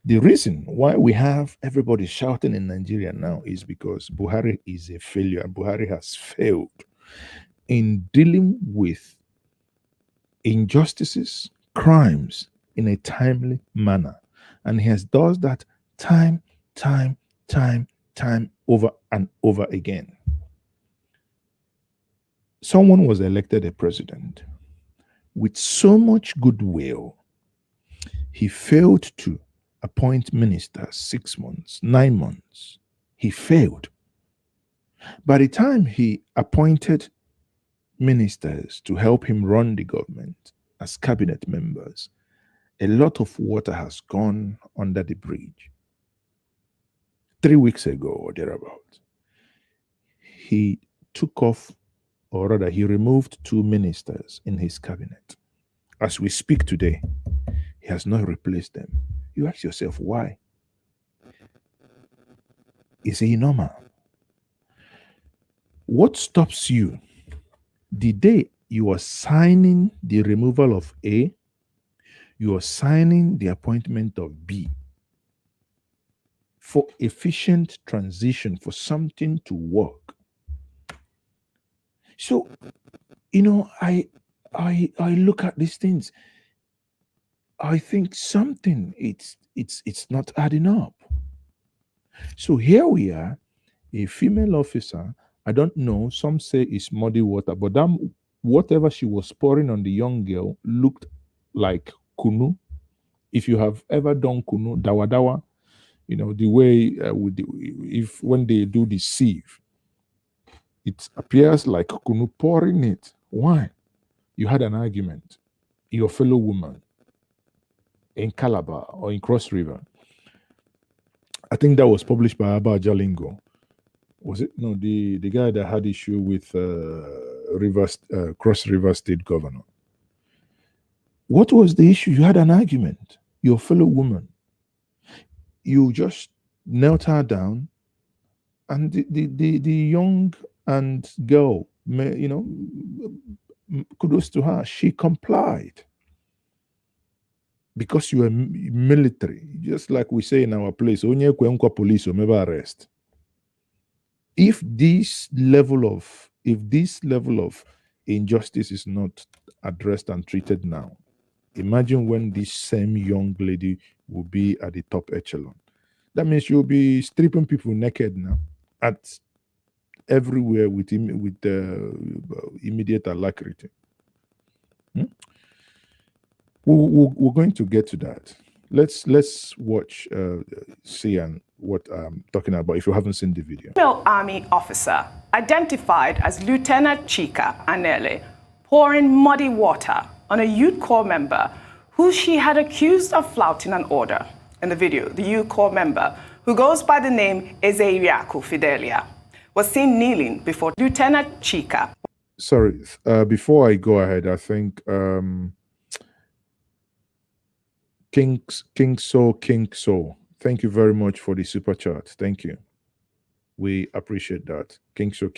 The reason why we have everybody shouting in Nigeria now is because Buhari is a failure, and Buhari has failed in dealing with injustices, crimes in a timely manner. And he has does that time over and over again. Someone was elected a president with so much goodwill. He failed to appoint ministers 6 months, 9 months. He failed. By the time he appointed ministers to help him run the government as cabinet members, a lot of water has gone under the bridge. 3 weeks ago or thereabout, he took off, or rather he removed 2 ministers in his cabinet. As we speak today, he has not replaced them. You ask yourself, why? Is he normal? What stops you? The day you are signing the removal of A, you are signing the appointment of B. For efficient transition, for something to work. So, you know, I look at these things. I think something it's not adding up. So here we are, a female officer. I don't know, some say it's muddy water, but that whatever she was pouring on the young girl looked like kunu. If you have ever done kunu, dawa dawa, the way if when they do the sieve, it appears like kunu pouring it. Why? You had an argument, your fellow woman in Calabar or in Cross River. I think that was published by Abba Jalingo. Was it? No, the guy that had issue with Cross River State Governor. What was the issue? You had an argument, your fellow woman. You just knelt her down, and the young and girl, kudos to her, she complied. Because you are military, just like we say in our place, onye kwenkwa police or never arrest. If this level of injustice is not addressed and treated now, imagine when this same young lady will be at the top echelon. That means you'll be stripping people naked now at everywhere with immediate alacrity. We're going to get to that. Let's watch, see and what I'm talking about if you haven't seen the video. Female army officer identified as Lieutenant Chika Anele pouring muddy water on a youth corps member who she had accused of flouting an order. In the video, the youth corps member, who goes by the name Ezeiyaku Fidelia, was seen kneeling before Lieutenant Chika. Sorry, before I go ahead, I think King So, thank you very much for the super chat. Thank you. We appreciate that. King So.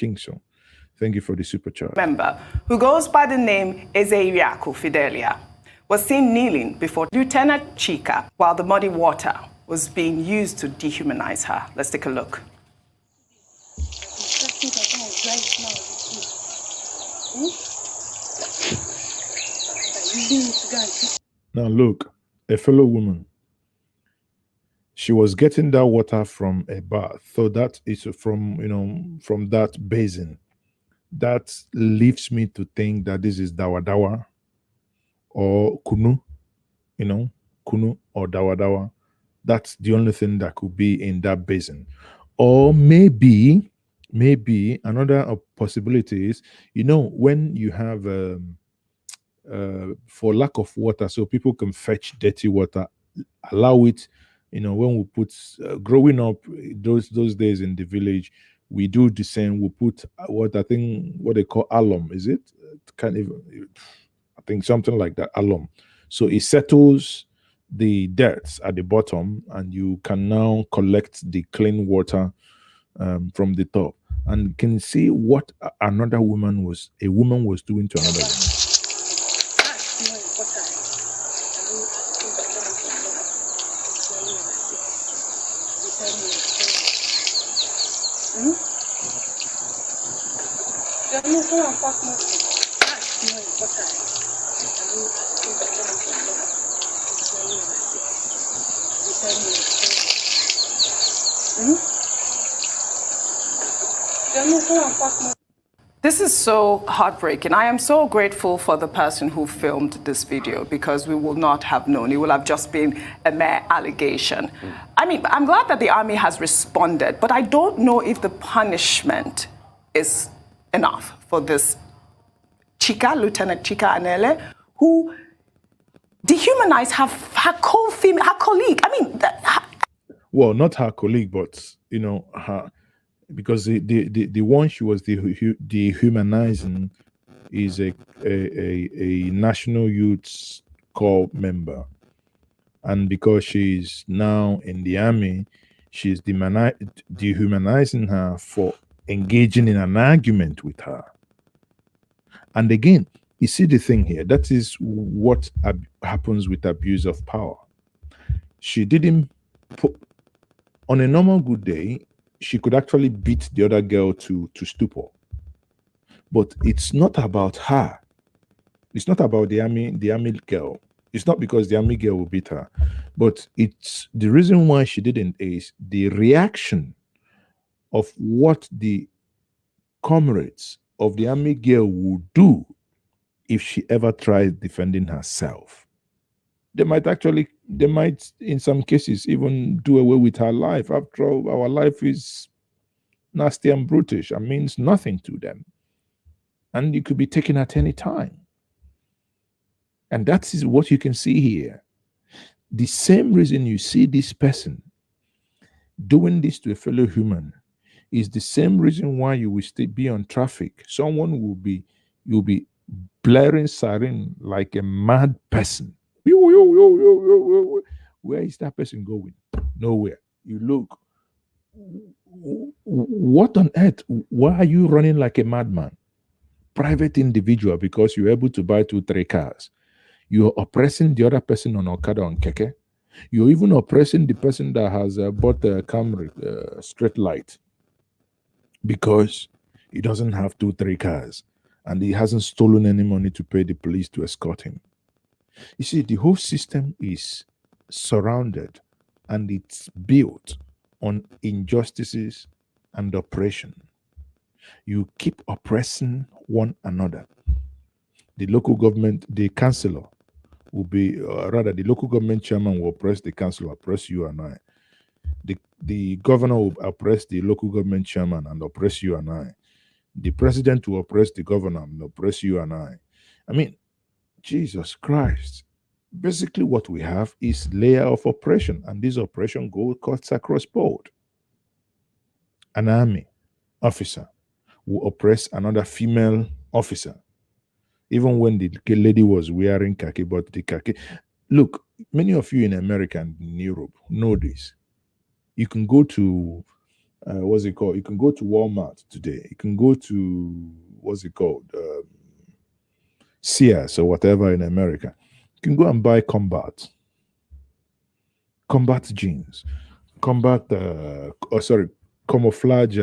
Thank you for the super chat. Member, who goes by the name Ezeiyaku Fidelia, was seen kneeling before Lieutenant Chika while the muddy water was being used to dehumanize her. Let's take a look. Now look, a fellow woman, she was getting that water from a bath, so that is from that basin. That leaves me to think that this is dawa or kunu, kunu or dawa. That's the only thing that could be in that basin. Or maybe another possibility is, when you have for lack of water, so people can fetch dirty water, allow it. When we put growing up those days in the village, we do the same. We put what they call alum. Is it? I think something like that, alum. So it settles the dirt at the bottom, and you can now collect the clean water from the top, and can see what another woman was doing to another woman. This is so heartbreaking. I am so grateful for the person who filmed this video, because we will not have known. It will have just been a mere allegation. I mean, I'm glad that the army has responded, but I don't know if the punishment is enough for this Lieutenant Chika Anele, who dehumanized her colleague. I mean, well, not her colleague, but her. Because the one she was dehumanizing is a National Youth Corps member, and because she's now in the army, she's dehumanizing her for engaging in an argument with her. And again, you see the thing here. That is what happens with abuse of power. She didn't put on a normal good day. She could actually beat the other girl to stupor. But it's not about her. It's not about the army girl. It's not because the army girl will beat her. But it's the reason why she didn't is the reaction of what the comrades of the army girl would do if she ever tries defending herself. They might actually They might, in some cases, even do away with our life. After all, our life is nasty and brutish and means nothing to them. And you could be taken at any time. And that is what you can see here. The same reason you see this person doing this to a fellow human is the same reason why you will still be on traffic. Someone you'll be blaring siren like a mad person. Yo, yo, yo, yo, yo, yo. Where is that person going? Nowhere. You look. What on earth? Why are you running like a madman? Private individual, because you're able to buy 2-3 cars. You're oppressing the other person on Okada, on Keke. You're even oppressing the person that has bought a Camry straight light because he doesn't have 2-3 cars and he hasn't stolen any money to pay the police to escort him. You see, the whole system is surrounded and it's built on injustices and oppression. You keep oppressing one another. The local government, the councillor will be, rather the local government chairman will oppress the councillor, oppress you and I. The governor will oppress the local government chairman and oppress you and I. The president will oppress the governor and oppress you and I. I mean, Jesus Christ. Basically what we have is layer of oppression, and this oppression cuts across board. An army officer will oppress another female officer, even when the lady was wearing khaki, but the khaki. Look, many of you in America and in Europe know this. You can go to, what's it called? You can go to Walmart today. You can go to, what's it called? Sears or whatever in America. You can go and buy combat jeans, camouflage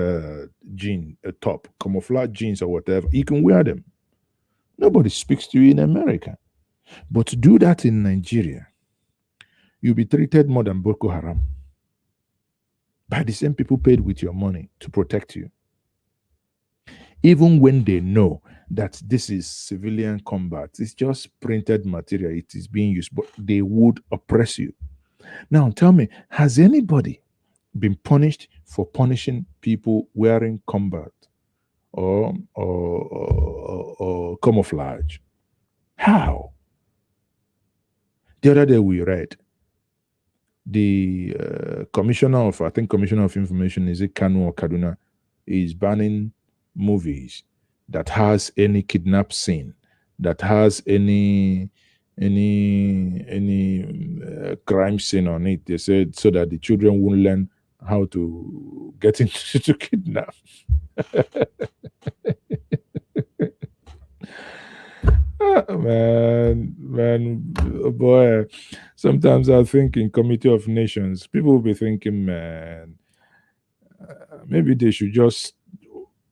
jean, top, camouflage jeans or whatever. You can wear them. Nobody speaks to you in America. But to do that in Nigeria, you'll be treated more than Boko Haram by the same people paid with your money to protect you. Even when they know that this is civilian combat, it's just printed material, it is being used, but they would oppress you. Now tell me, has anybody been punished for punishing people wearing combat or camouflage? How? The other day we read the commissioner of information, is it Kanu or Kaduna, is banning movies that has any kidnap scene, that has any crime scene on it. They said so that the children won't learn how to get into to kidnap. Man, oh boy. Sometimes I think in Committee of Nations, people will be thinking, man, maybe they should just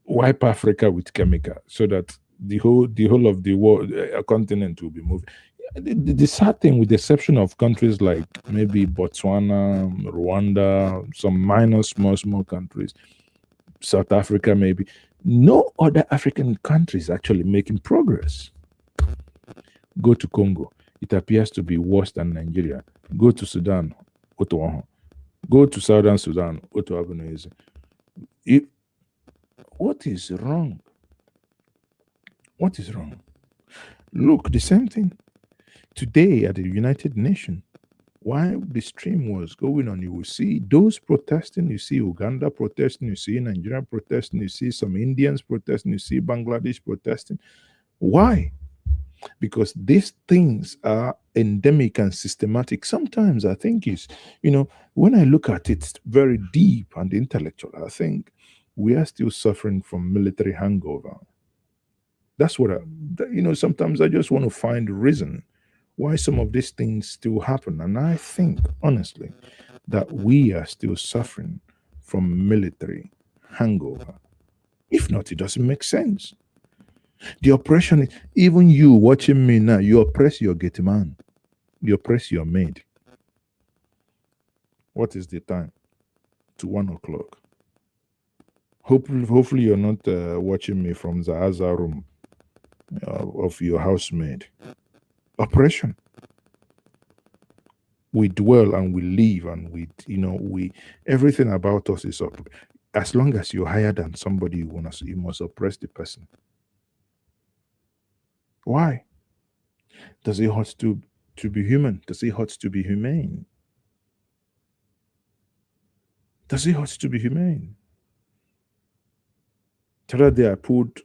wipe Africa with chemical so that the whole of the world, continent will be moving. The sad thing, with the exception of countries like maybe Botswana, Rwanda, some minor small countries, South Africa maybe, no other African countries actually making progress. Go to Congo, it appears to be worse than Nigeria. Go to Sudan, Otowaho. Go to Southern Sudan, Otowaho. What is wrong? What is wrong? Look, the same thing today at the United Nations. While the stream was going on, you will see those protesting, you see Uganda protesting, you see Nigeria protesting, you see some Indians protesting, you see Bangladesh protesting. Why? Because these things are endemic and systematic. Sometimes I think it's, when I look at it very deep and intellectual, I think we are still suffering from military hangover. That's what sometimes I just want to find a reason why some of these things still happen. And I think, honestly, that we are still suffering from military hangover. If not, it doesn't make sense. The oppression, even you watching me now, you oppress your gate man. You oppress your maid. What is the time? To 1 o'clock. Hopefully you're not watching me from the other room of your housemaid. Oppression. We dwell and we live and we everything about us is up. As long as you're higher than somebody, you must oppress the person. Why? Does it hurt to be human? Does it hurt to be humane? Does it hurt to be humane? The other day I pulled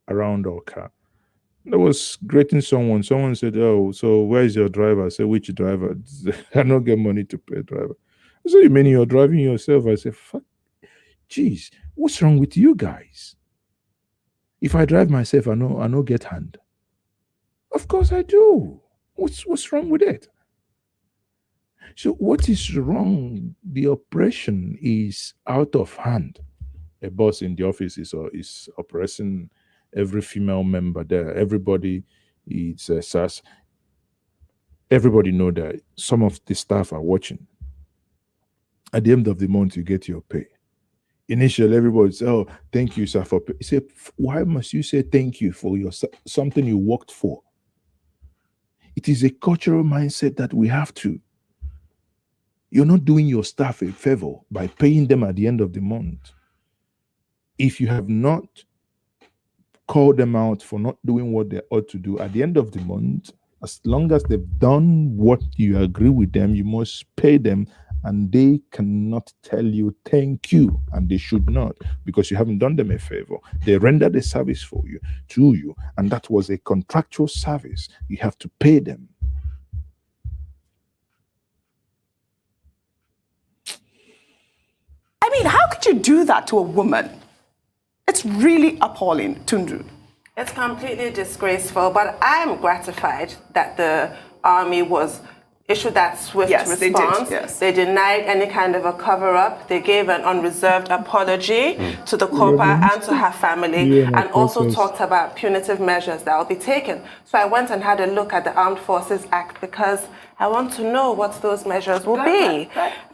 around our car. I was greeting someone. Someone said, "Oh, so where's your driver?" I said, "Which driver?" I don't get money to pay driver. I said, "You mean you're driving yourself?" I said, "Fuck, jeez, what's wrong with you guys? If I drive myself, I know get hand. Of course I do. What's wrong with it? So what is wrong? The oppression is out of hand. A boss in the office is oppressing every female member there. Everybody is SAS. Everybody know that some of the staff are watching. At the end of the month, you get your pay. Initially, everybody says, "Oh, thank you, sir, for pay." You say, why must you say thank you for something you worked for? It is a cultural mindset that we have to. You're not doing your staff a favor by paying them at the end of the month. If you have not called them out for not doing what they ought to do at the end of the month, as long as they've done what you agree with them, you must pay them, and they cannot tell you thank you, and they should not, because you haven't done them a favor. They rendered a service for you, to you, and that was a contractual service. You have to pay them. I mean, how could you do that to a woman? It's really appalling, Tundu. It's completely disgraceful, but I'm gratified that the army issued that swift response. They did, yes. They denied any kind of a cover-up. They gave an unreserved apology to the corper and to her family, and also talked about punitive measures that will be taken. So I went and had a look at the Armed Forces Act because I want to know what those measures will be.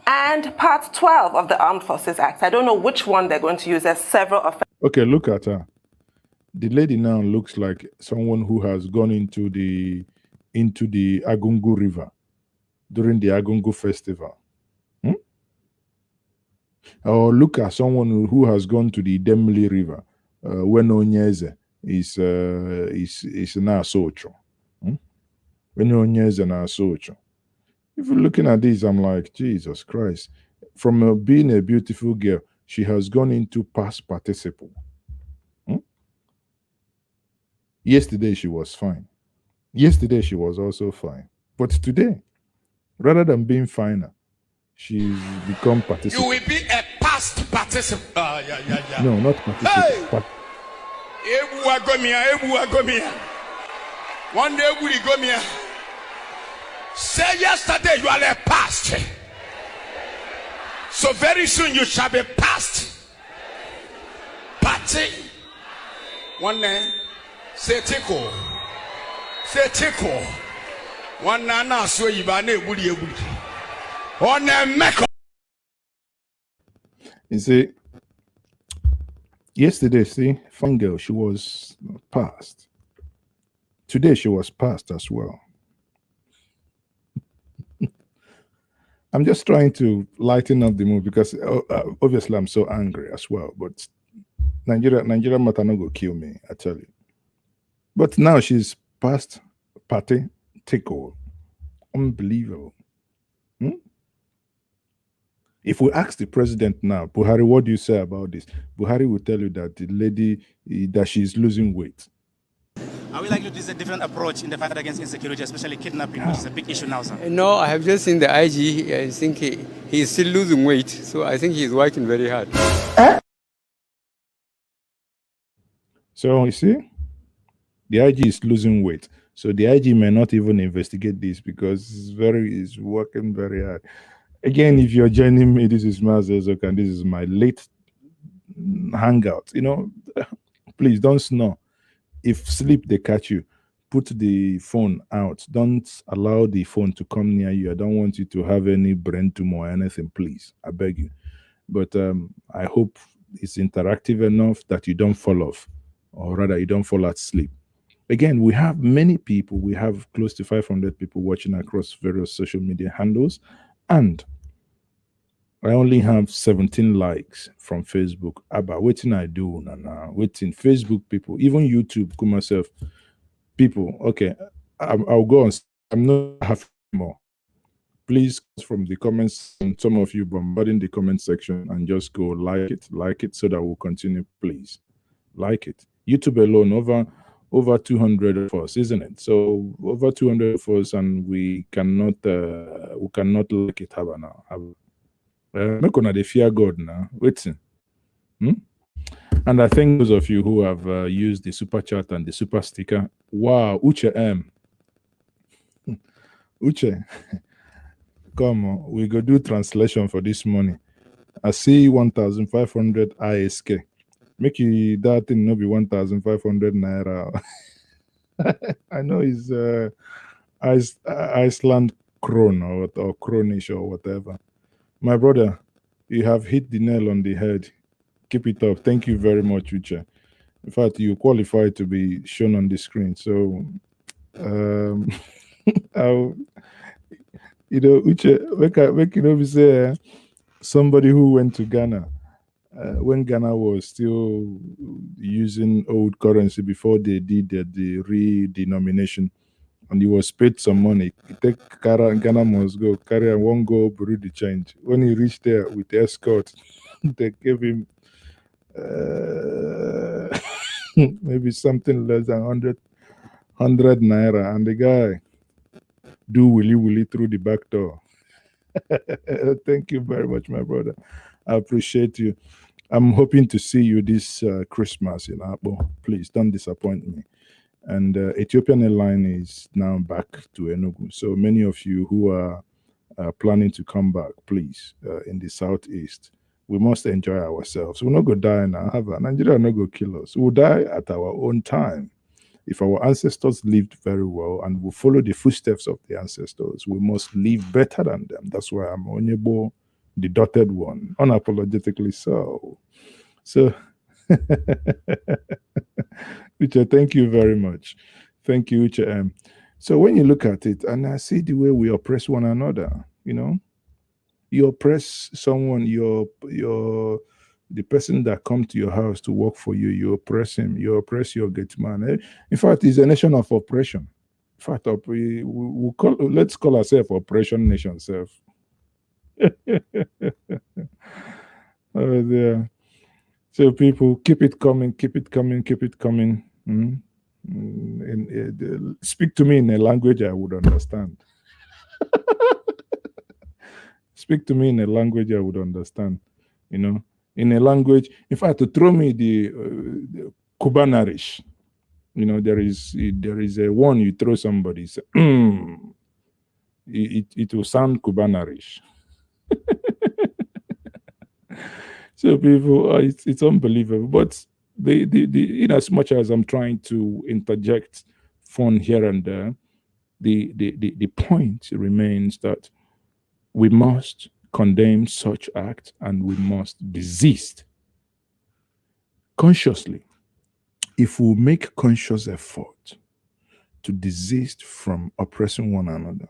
And Part 12 of the Armed Forces Act, I don't know which one they're going to use. There's several offenses. Okay, look at her. The lady now looks like someone who has gone into the Agungu River during the Agungu festival. Or look at someone who has gone to the Demli River when Njenje is now Socho. When Njenje now Socho. If you're looking at this, I'm like, Jesus Christ. From being a beautiful girl, she has gone into past participle. Yesterday she was fine. Yesterday she was also fine. But today, rather than being finer, she's become participant. You will be a past participant. No, not participant. One day we go here. Say yesterday you are a past. So very soon you shall be past. Party. One day, say tickle. Say tickle. One nana so you bane budi ebudi. On a meko. You see, yesterday, fine girl, she was past. Today she was past as well. I'm just trying to lighten up the mood because obviously I'm so angry as well. But Nigeria matter no go kill me, I tell you. But now she's past party takeover. Unbelievable. If we ask the president now, Buhari, what do you say about this? Buhari will tell you that the lady, that she's losing weight. Are we likely to use a different approach in the fight against insecurity, especially kidnapping, which is a big issue now, sir? No, I have just seen the IG. I think he is still losing weight. So I think he's working very hard. So you see, the IG is losing weight. So the IG may not even investigate this because it's working very hard. Again, if you're joining me, this is Mazezoka and this is my late hangout. Please don't snore. If sleep they catch you, put the phone out. Don't allow the phone to come near you. I don't want you to have any brain tumor or anything, please. I beg you. But I hope it's interactive enough that you don't fall off, or rather you don't fall asleep. Again, we have many people. We have close to 500 people watching across various social media handles. And I only have 17 likes from Facebook. Abba, waiting I do, Nana. Waiting. Facebook people, even YouTube, come myself. People, okay. I'll go on. I'm not half more. Please, from the comments, and some of you bombarding the comment section and just go like it, so that we'll continue. Please, like it. YouTube alone, over 200 of us, isn't it? So over 200 of us, and we cannot like it. Have now. Make una dey fear God now. Waiting. And I think those of you who have used the super chat and the super sticker, wow, Uche M. Uche, come on, we go do translation for this money. I see 1,500 ISK. Make you that thing no be 1,500 naira. I know it's Iceland krone or kronish or whatever. My brother, you have hit the nail on the head. Keep it up. Thank you very much, Uche. In fact, you qualify to be shown on the screen. So, Uche, make you say somebody who went to Ghana when Ghana was still using old currency before they did the redenomination, and he was paid some money. He take Ghana must go carry and won't go bury the change. When he reached there with the escort, they gave him maybe something less than 100 naira, and the guy do willy through the back door. Thank you very much, my brother. I appreciate you. I'm hoping to see you this Christmas in Abo. Please don't disappoint me. And Ethiopian Airline is now back to Enugu. So many of you who are planning to come back, please, in the southeast, we must enjoy ourselves. We'll not go die now. Nigeria will not go kill us. We'll die at our own time. If our ancestors lived very well and we follow the footsteps of the ancestors, we must live better than them. That's why I'm Onyebo, the dotted one, unapologetically so. So, Uche, thank you very much. Thank you, Uche. So when you look at it, and I see the way we oppress one another, you oppress someone, the person that come to your house to work for you, you oppress him, you oppress your gate man. In fact, it's a nation of oppression. In fact, let's call ourselves Operation Nation Self. Oh, dear. So people, keep it coming, keep it coming, keep it coming. Speak to me in a language I would understand. Speak to me in a language I would understand, in a language. In fact, to throw me the Cubanarish, there is a one you throw somebody, say, it will sound Cubanarish. So people, it's unbelievable. But in as much as I'm trying to interject fun here and there, the point remains that we must condemn such acts and we must desist consciously. If we make conscious effort to desist from oppressing one another,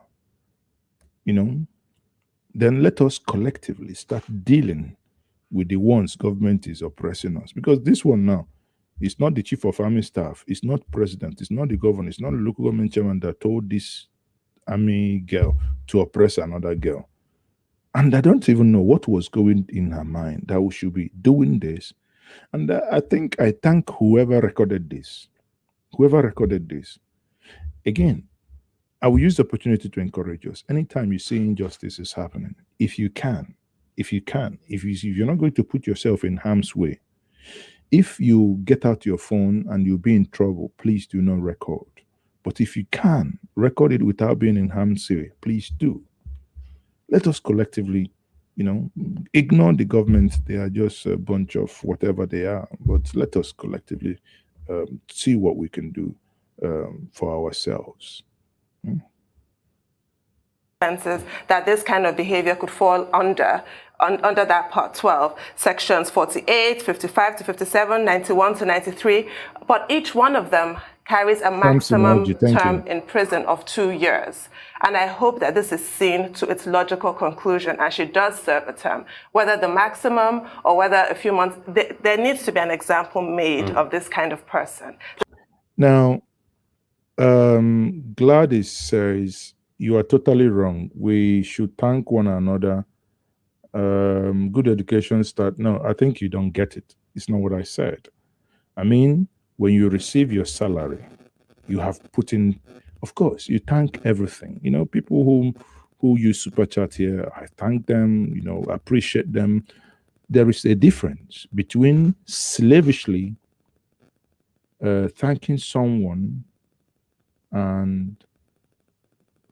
then let us collectively start dealing with the ones government is oppressing us. Because this one now is not the chief of army staff, it's not president, it's not the governor, it's not the local government chairman that told this army girl to oppress another girl. And I don't even know what was going in her mind that we should be doing this. And I thank whoever recorded this. Whoever recorded this. Again, I will use the opportunity to encourage us. Anytime you see injustice is happening, if you're not going to put yourself in harm's way, if you get out your phone and you'll be in trouble, please do not record. But if you can record it without being in harm's way, please do. Let us collectively, ignore the government. They are just a bunch of whatever they are. But let us collectively see what we can do for ourselves. that this kind of behavior could fall under that Part 12, sections 48, 55 to 57, 91 to 93, but each one of them carries a maximum term in prison of 2 years. And I hope that this is seen to its logical conclusion and she does serve a term. Whether the maximum or whether a few months, there needs to be an example made of this kind of person. Now, Gladys says, you are totally wrong. We should thank one another. Good education start. No, I think you don't get it. It's not what I said. I mean, when you receive your salary, you have put in, of course, you thank everything. You know, people who use Super Chat here, I thank them, you know, appreciate them. There is a difference between slavishly thanking someone and,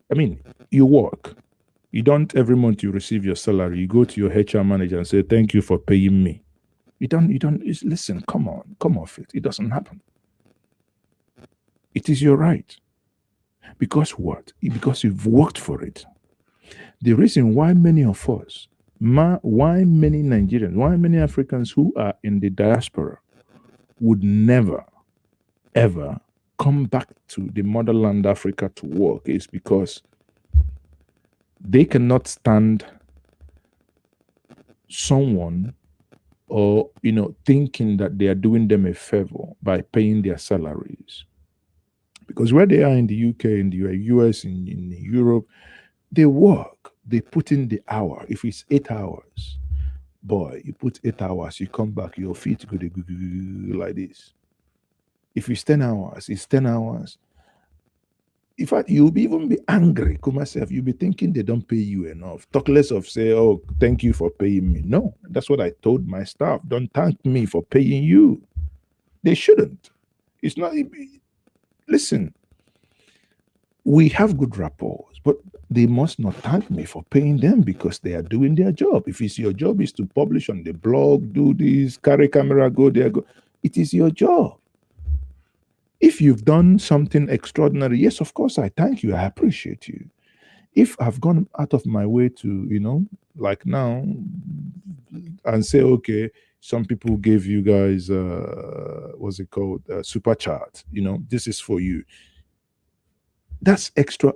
I mean, you work. You don't, every month you receive your salary, you go to your HR manager and say, thank you for paying me. You don't, listen, come off it. It doesn't happen. It is your right. Because what? Because you've worked for it. The reason why many of us, why many Nigerians, why many Africans who are in the diaspora would never, ever come back to the motherland Africa to work is because they cannot stand someone or, you know, thinking that they are doing them a favor by paying their salaries. Because where they are in the UK, in the US, in Europe, they work, they put in the hour. If it's 8 hours, boy, you put 8 hours, you come back, your feet go like this. If it's 10 hours, it's 10 hours. In fact, you'll even be angry, come myself. You'll be thinking they don't pay you enough. Talk less of say, oh, thank you for paying me. No, that's what I told my staff. Don't thank me for paying you. They shouldn't. It's not, listen, we have good rapport, but they must not thank me for paying them because they are doing their job. If it's your job is to publish on the blog, do this, carry camera, go there, go. It is your job. If you've done something extraordinary, yes, of course, I thank you. I appreciate you. If I've gone out of my way to, you know, like now, and say, okay, some people gave you guys, what's it called, super chat, you know, this is for you. That's extra.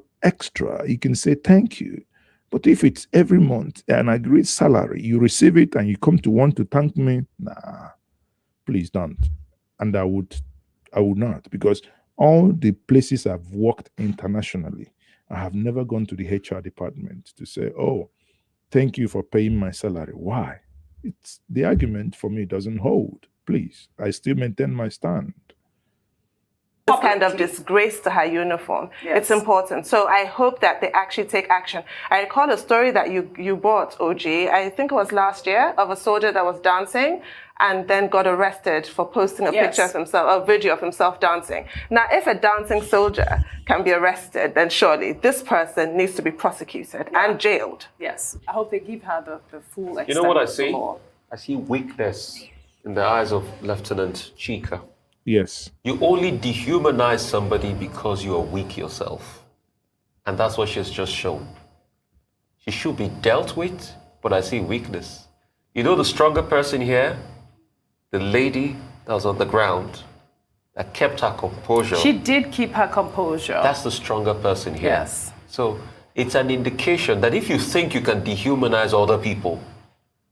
You can say thank you. But if it's every month an agreed salary, you receive it and you come to want to thank me, nah, please don't. And I would not, because all the places I've worked internationally, I have never gone to the HR department to say, oh, thank you for paying my salary. Why? It's the argument for me doesn't hold. Please, I still maintain my stand. Kind of disgrace to her uniform. Yes. It's important. So I hope that they actually take action. I recall a story that you brought, OG, I think it was last year, of a soldier that was dancing and then got arrested for posting a picture of himself, a video of himself dancing. Now, if a dancing soldier can be arrested, then surely this person needs to be prosecuted and jailed. Yes. I hope they give her the full extent. You know what I see? Law. I see weakness in the eyes of Lieutenant Chika. Yes. You only dehumanize somebody because you are weak yourself. And that's what she's just shown. She should be dealt with, but I see weakness. You know the stronger person here? The lady that was on the ground, that kept her composure. She did keep her composure. That's the stronger person here. Yes. So it's an indication that if you think you can dehumanize other people,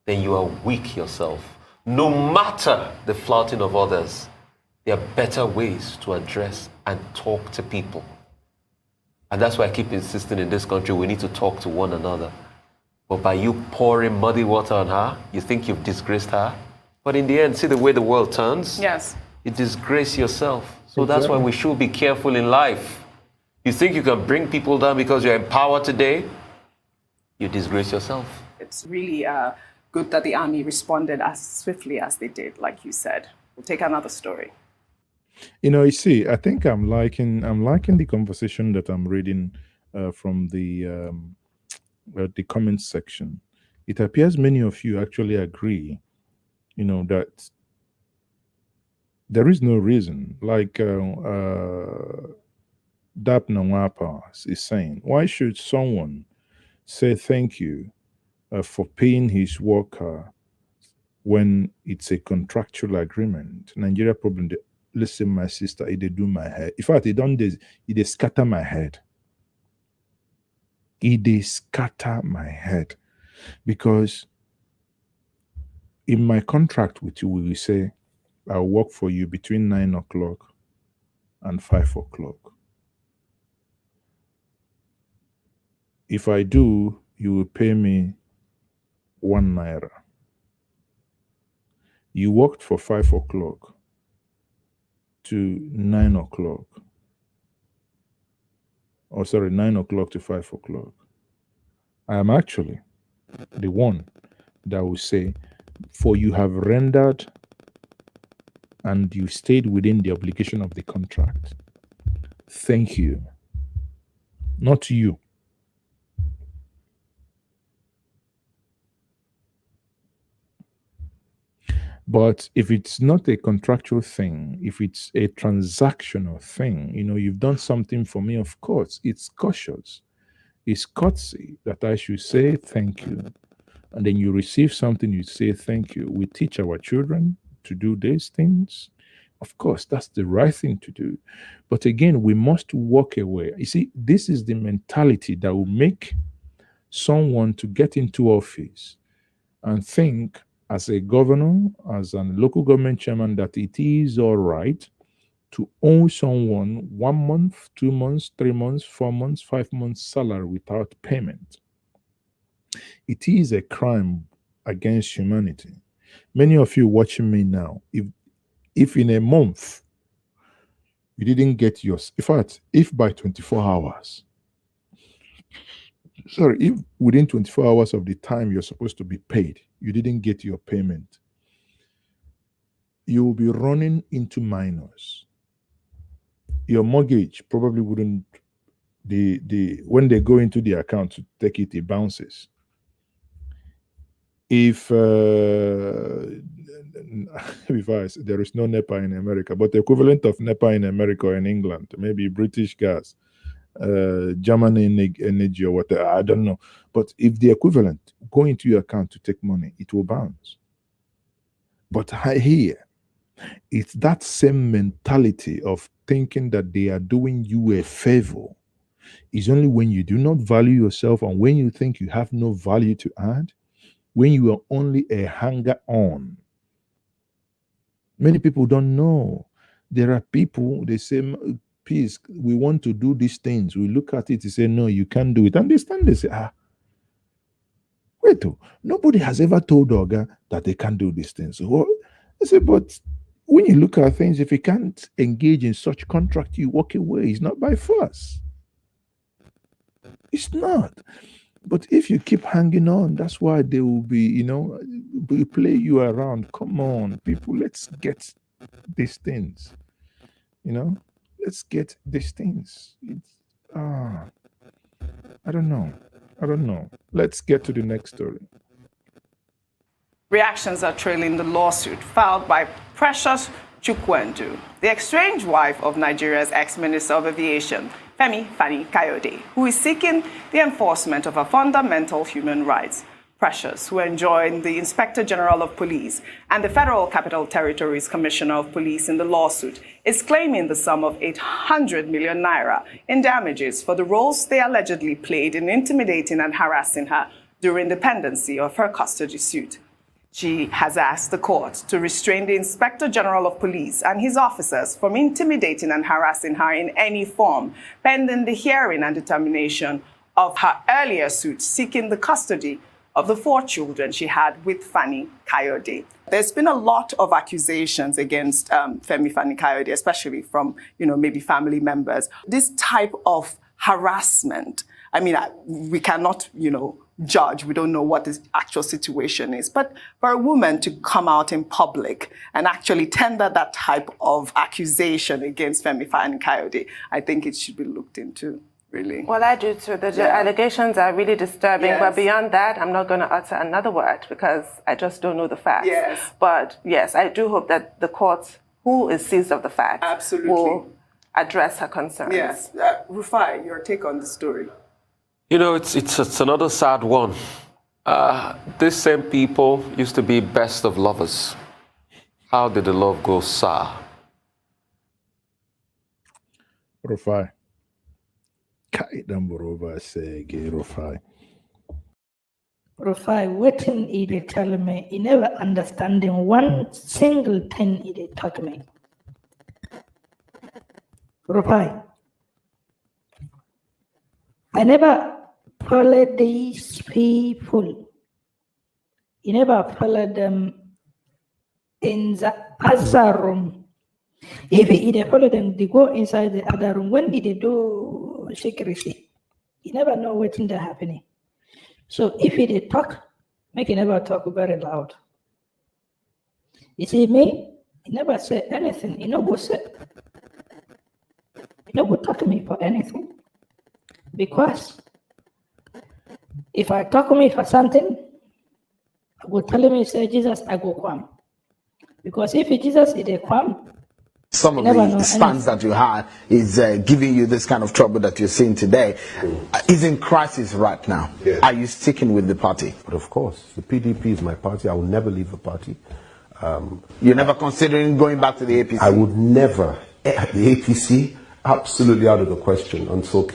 then you are weak yourself. No matter the flouting of others, there are better ways to address and talk to people. And that's why I keep insisting in this country, we need to talk to one another. But by you pouring muddy water on her, you think you've disgraced her. But in the end, see the way the world turns? Yes. You disgrace yourself. So that's why we should be careful in life. You think you can bring people down because you're in power today? You disgrace yourself. It's really good that the army responded as swiftly as they did, like you said. We'll take another story. You know, you see, I think I'm liking the conversation that I'm reading from the comments section. It appears many of you actually agree, you know, that there is no reason, like Dap Nawapa is saying, why should someone say thank you for paying his worker when it's a contractual agreement. Nigeria problem, listen, my sister, it they do my head. In fact, it they scatter my head. It they scatter my head. Because in my contract with you, we will say, I'll work for you between 9 o'clock and 5 o'clock. If I do, you will pay me 1 naira. You worked for 5 o'clock to 9 o'clock. Oh, sorry, 9 o'clock to 5 o'clock. I am actually the one that will say, for you have rendered and you stayed within the obligation of the contract. Thank you. Not you. But if it's not a contractual thing, if it's a transactional thing, you've done something for me, of course, it's cautious. It's courtesy that I should say thank you. And then you receive something, you say thank you. We teach our children to do these things. Of course, that's the right thing to do. But again, we must walk away. You see, this is the mentality that will make someone to get into office and think, as a governor, as a local government chairman, that it is all right to owe someone 1 month, 2 months, 3 months, 4 months, 5 months salary without payment. It is a crime against humanity. Many of you watching me now, if in a month you didn't get yours, in fact, if by 24 hours, if within 24 hours of the time you're supposed to be paid, you didn't get your payment, you will be running into minus. Your mortgage probably wouldn't, when they go into the account to take it, it bounces. If there is no NEPA in America, but the equivalent of NEPA in America or in England, maybe British gas, German energy or whatever, I don't know. But if the equivalent go into your account to take money, it will bounce. But here, it's that same mentality of thinking that they are doing you a favor. It's only when you do not value yourself and when you think you have no value to add, when you are only a hanger-on. Many people don't know. There are people, they say, please, we want to do these things. We look at it and say, no, you can't do it. And they stand there and say, wait, nobody has ever told Oga that they can't do these things. So I say, but when you look at things, if you can't engage in such contract, you walk away. It's not by force. It's not. But if you keep hanging on, that's why they will be, play you around. Come on, people, let's get these things. Let's get these things. I don't know. Let's get to the next story. Reactions are trailing the lawsuit filed by Precious Chukwendu, the estranged wife of Nigeria's ex-Minister of Aviation, Femi Fani-Kayode, who is seeking the enforcement of her fundamental human rights. Precious, who joined the Inspector General of Police and the Federal Capital Territories Commissioner of Police in the lawsuit, is claiming the sum of 800 million naira in damages for the roles they allegedly played in intimidating and harassing her during the pendency of her custody suit. She has asked the court to restrain the Inspector General of Police and his officers from intimidating and harassing her in any form, pending the hearing and determination of her earlier suit seeking the custody of the 4 children she had with Fani Kayode. There's been a lot of accusations against Femi Fani Kayode, especially from, maybe family members. This type of harassment, we cannot, judge. We don't know what the actual situation is. But for a woman to come out in public and actually tender that type of accusation against Femi Fani Kayode, I think it should be looked into. Really? Well, I do too. The allegations are really disturbing. Yes. But beyond that, I'm not going to utter another word because I just don't know the facts. Yes. But yes, I do hope that the court, who is seized of the facts, absolutely, will address her concerns. Yes. Rufai, your take on the story? You know, it's another sad one. These same people used to be best of lovers. How did the love go sour? Rufai. Kai Damborova say gay Rufai. Rufai, waiting he dey tell me, he never understanding one single thing he dey talk me. Rufai, I never follow these people. You never follow them in the other room. If they follow them, they go inside the other room. When they do secrecy, you never know what's happening. So if they talk, make you never talk very loud. You see me, he never say anything. You know go say, you know go talk to me for anything. Because if I talk to me for something, I go tell me say Jesus, I go come. Because if Jesus is a come, some of the stance that you had is giving you this kind of trouble that you're seeing today. Is in crisis right now. Yeah. Are you sticking with the party? But of course, the PDP is my party. I will never leave the party. You're never considering going back to the APC? I would never. The APC, absolutely out of the question. And so,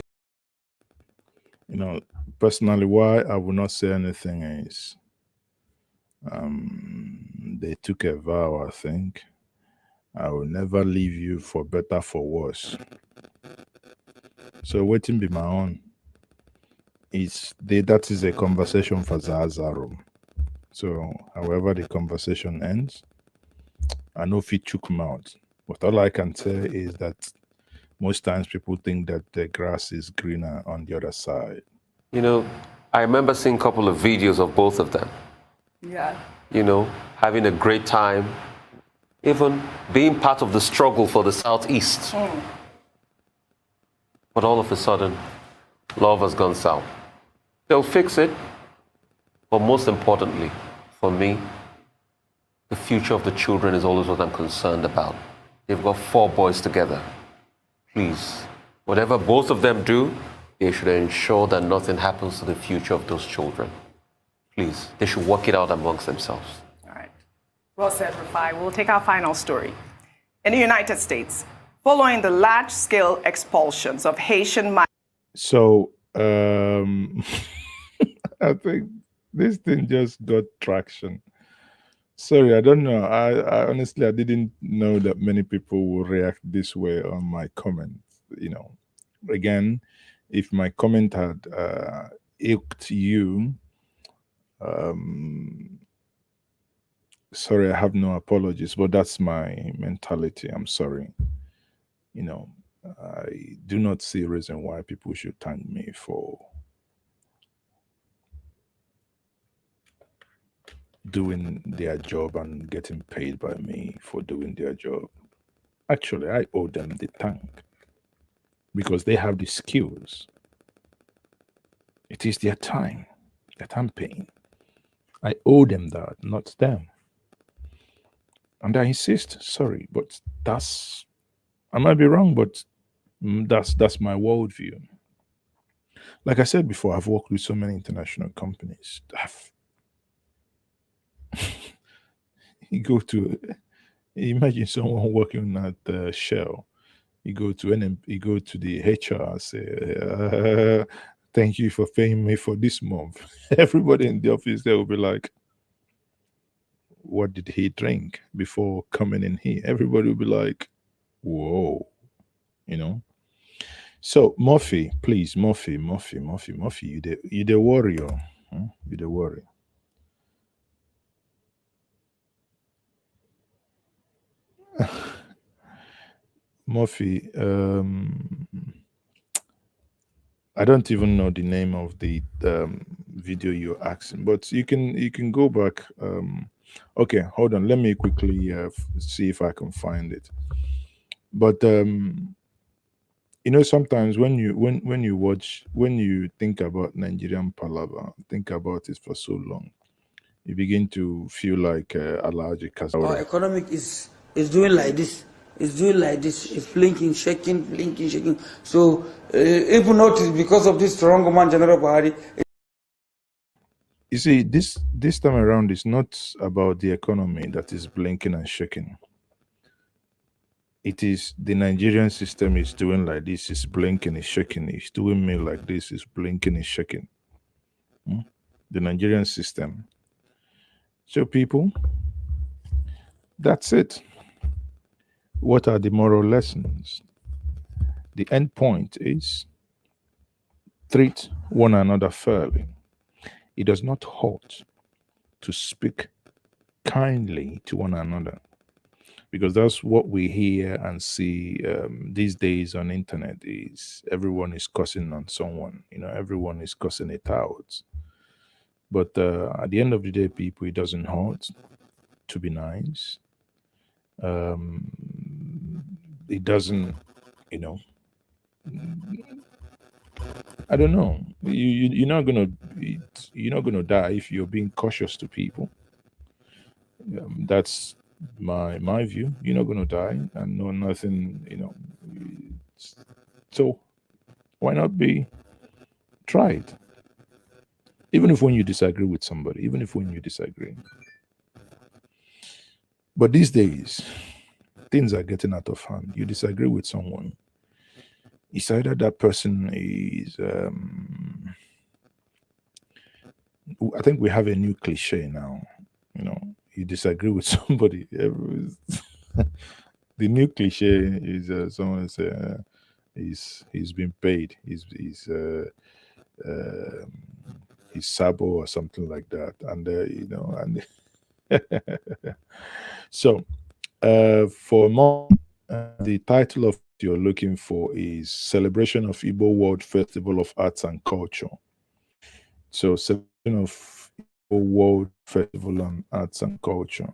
you know, personally, why I will not say anything is they took a vow, I think. I will never leave you for better, for worse. So waiting be my own. That is a conversation for Zaza room. So however the conversation ends, I know if it took him out. But all I can say is that most times people think that the grass is greener on the other side. You know, I remember seeing a couple of videos of both of them. Yeah. You know, having a great time, even being part of the struggle for the Southeast. But all of a sudden, love has gone south. They'll fix it. But most importantly, for me, the future of the children is always what I'm concerned about. They've got 4 boys together. Please, whatever both of them do, they should ensure that nothing happens to the future of those children. Please, they should work it out amongst themselves. All right. Well said, Rufai. We'll take our final story. In the United States, following the large-scale expulsions of Haitian migrants. So, I think this thing just got traction. Sorry, I don't know. I honestly, I didn't know that many people will react this way on my comment. You know, again, if my comment had ilked you, sorry, I have no apologies, but that's my mentality. I'm sorry. You know, I do not see a reason why people should thank me for doing their job and getting paid by me for doing their job. Actually, I owe them the thank because they have the skills. It is their time that I'm paying. I owe them that, not them. And I insist, sorry, but that's, I might be wrong, but that's my worldview. Like I said before, I've worked with so many international companies. You go to, imagine someone working at Shell. You go to the HR, say, thank you for paying me for this month. Everybody in the office there will be like, what did he drink before coming in here? Everybody will be like, whoa, you know. So Murphy, please, Murphy, you the warrior. Huh? You the warrior. Murphy, I don't even know the name of the video you're asking, but you can go back. Okay, hold on. Let me quickly see if I can find it. But you know, sometimes when you think about Nigerian palaver, think about it for so long, you begin to feel like Alhaji Kasawara. Our economic is doing like this. It's doing like this, it's blinking, shaking. So if you notice, because of this strong man, General Buhari. You see, this time around, it's not about the economy that is blinking and shaking. It is the Nigerian system is doing like this, it's blinking, it's shaking. It's doing me like this, it's blinking, it's shaking. The Nigerian system. So people, that's it. What are the moral lessons? The end point is treat one another fairly. It does not hurt to speak kindly to one another, because that's what we hear and see these days on internet. Is everyone is cussing on someone, everyone is cussing it out. But at the end of the day, people, it doesn't hurt to be nice. It doesn't, I don't know. You're not gonna die if you're being cautious to people. That's my view. You're not gonna die and know nothing. So why not try it? Even if when you disagree with somebody, But these days, things are getting out of hand. You disagree with someone. It's either that person is, I think we have a new cliche now. You disagree with somebody. The new cliche is someone say he's been paid. He's sabo or something like that, and so for more, the title of you're looking for is Celebration of Igbo World Festival of Arts and Culture. So celebration of Igbo World Festival on Arts and Culture.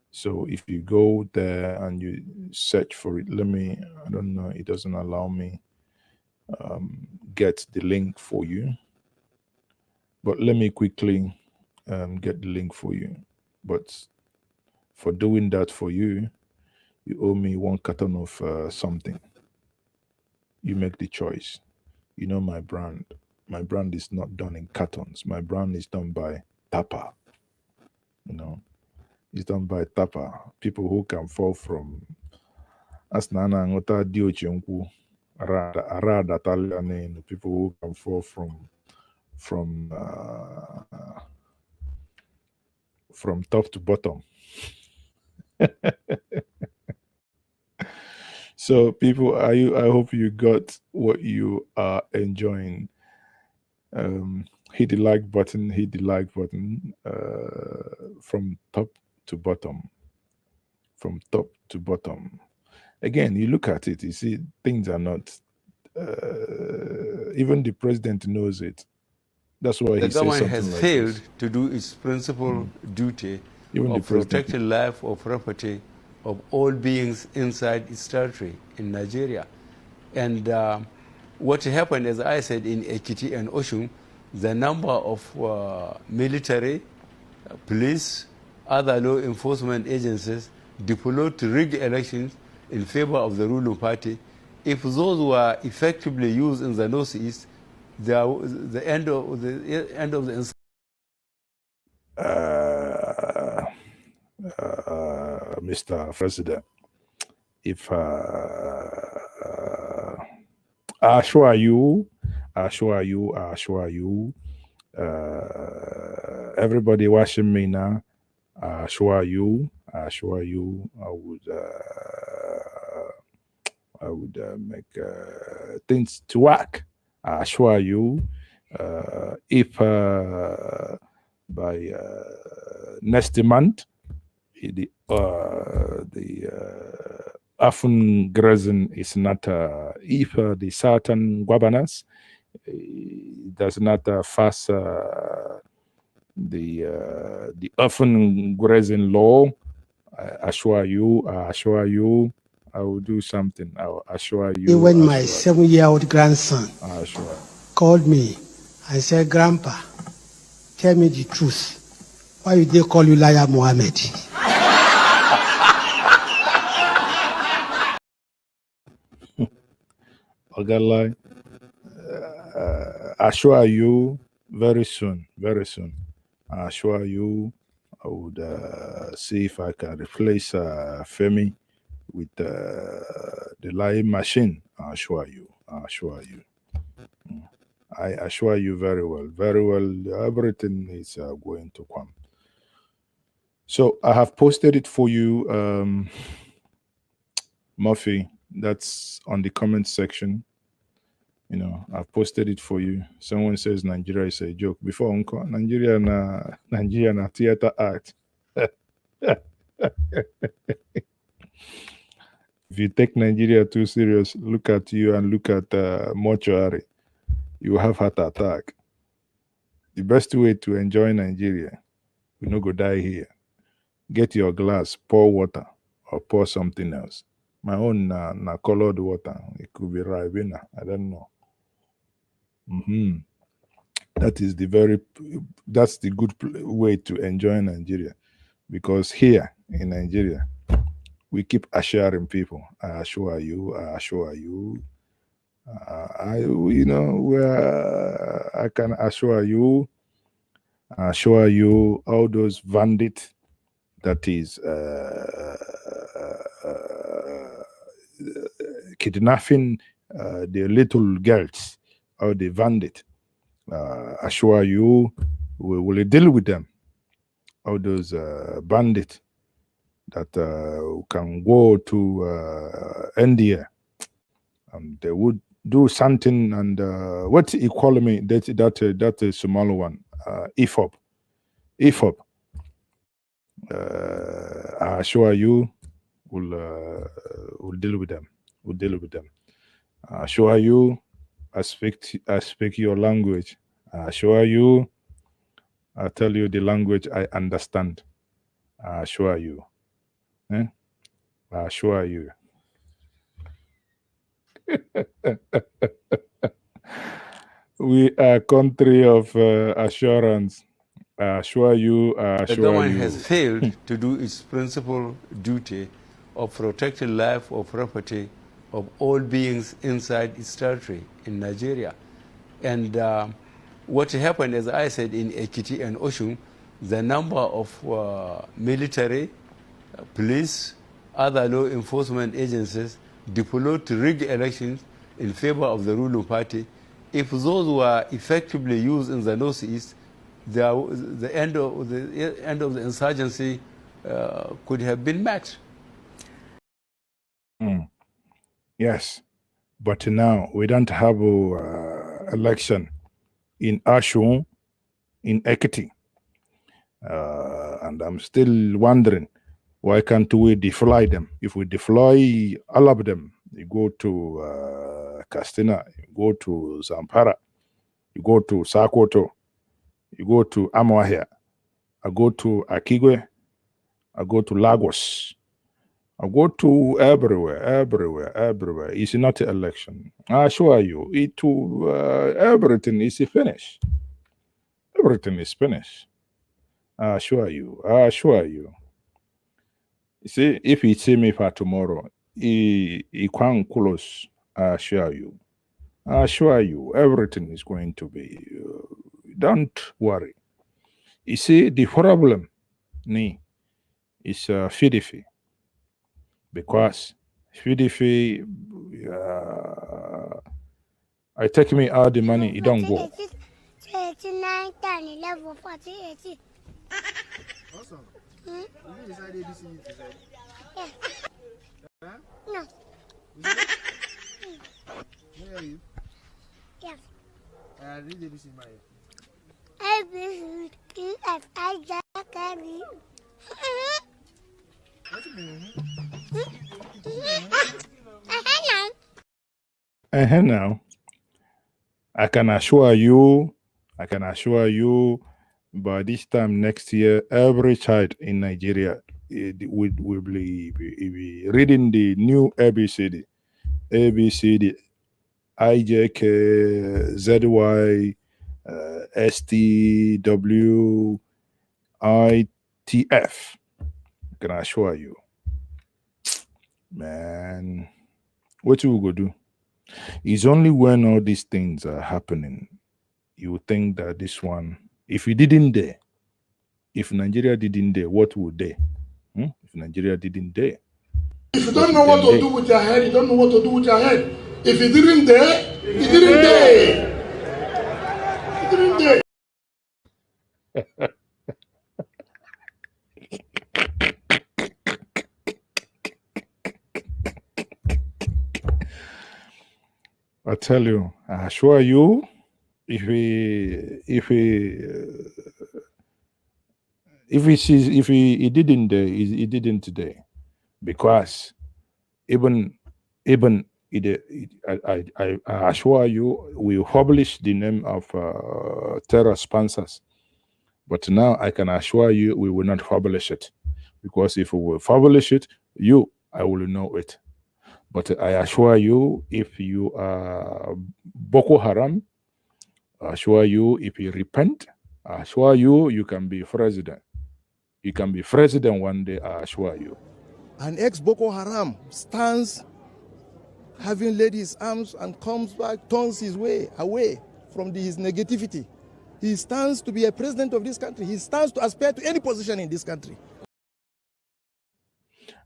So if you go there and you search for it, I don't know, it doesn't allow me get the link for you. But let me quickly get the link for you. But for doing that for you, you owe me 1 carton of something. You make the choice. My brand. My brand is not done in cartons. My brand is done by Tapa. It's done by Tapa. People who can fall from Asnana Ngota Diochunku, Arada Taliane, people who can fall from top to bottom. So people, I hope you got what you are enjoying. Hit the like button, from top to bottom. From top to bottom. Again, you look at it, you see things are not, even the president knows it. That's why he says something like this. The government has failed to do its principal duty of protecting life or property of all beings inside its territory in Nigeria. And what happened, as I said, in Ekiti and Oshun, the number of military, police, other law enforcement agencies deployed to rig elections in favor of the ruling party, if those were effectively used in the northeast, the end of the Mr. President, if I assure you, everybody watching me now, I assure you, I would make things to work. I assure you, if by next month, the often grazing is not, if the certain governors does not pass the often grazing law, I assure you, I will do something. I will assure you. When my 7-year-old grandson called me and said, "Grandpa, tell me the truth. Why did they call you Liar Mohammed?" Ogalai, I assure you very soon, I assure you, I would see if I can replace Femi with the lying machine. I assure you. I assure you very well. Everything is going to come. So I have posted it for you, Murphy. That's on the comment section. You know, I've posted it for you. Someone says Nigeria is a joke. Before Uncle, Nigeria na theater art. If you take Nigeria too serious, look at you and look at mortuary. You have heart attack. The best way to enjoy Nigeria, you no go die here. Get your glass, pour water, or pour something else. My own na colored water. It could be Ribena. I don't know. That's the good way to enjoy Nigeria, because here in Nigeria we keep assuring people. I assure you. I can assure you. All those bandits that is kidnapping the little girls, or the bandit. Assure you, we will deal with them. All those bandits that can go to India, and they would do something. And what economy that is small one, IFOP. I assure you, we'll deal with them. I assure you, I speak your language. I assure you, I tell you the language I understand. I assure you. I assure you. We are a country of assurance. I assure you. The government has failed to do its principal duty of protecting life or property of all beings inside its territory in Nigeria. And what happened, as I said, in Ekiti and Oshun, the number of military, police, other law enforcement agencies deployed to rig elections in favor of the ruling party, if those were effectively used in the Northeast, the end of the insurgency could have been met. Yes, but now we don't have an election in Oshun, in Ekiti, and I'm still wondering, why can't we deploy them? If we deploy all of them, you go to Castina, you go to Zampara, you go to Sakoto, you go to Amwahia, I go to Akigwe, I go to Lagos, I go to everywhere. It's not an election. I assure you, everything is finished. Everything is finished. I assure you. You see, if he see me for tomorrow, he can't close. I assure you, everything is going to be. Don't worry. You see, the problem is FDF. Because FDF, I take me all the money, it don't go. 39, 10, 11, 40, 80. Awesome. You decide ABC? Yeah. Huh? No. Where are you? Yes. Read ABC, Maya. A, B, C, D, F, I, J, K, L, What's it mean? Now, I can assure you, by this time next year, every child in Nigeria will be reading the new ABCD, IJK, ZY, STW, ITF. I can assure you. Man, what you go do? It's only when all these things are happening, you would think that this one, if we didn't dare, if Nigeria didn't dare, what would they? If Nigeria didn't dare. If you don't know what to do with your head, you don't know what to do with your head. If you didn't dare, you didn't dare. You didn't dare. I tell you, I assure you, if he didn't he didn't today, because even I assure you, we publish the name of terror sponsors, but now I can assure you we will not publish it, because if we will publish it, I will know it. But I assure you, if you are Boko Haram, I assure you, if you repent, I assure you, you can be president. You can be president one day, I assure you. An ex-Boko Haram stands having laid his arms and comes back, turns his way away from his negativity. He stands to be a president of this country. He stands to aspire to any position in this country.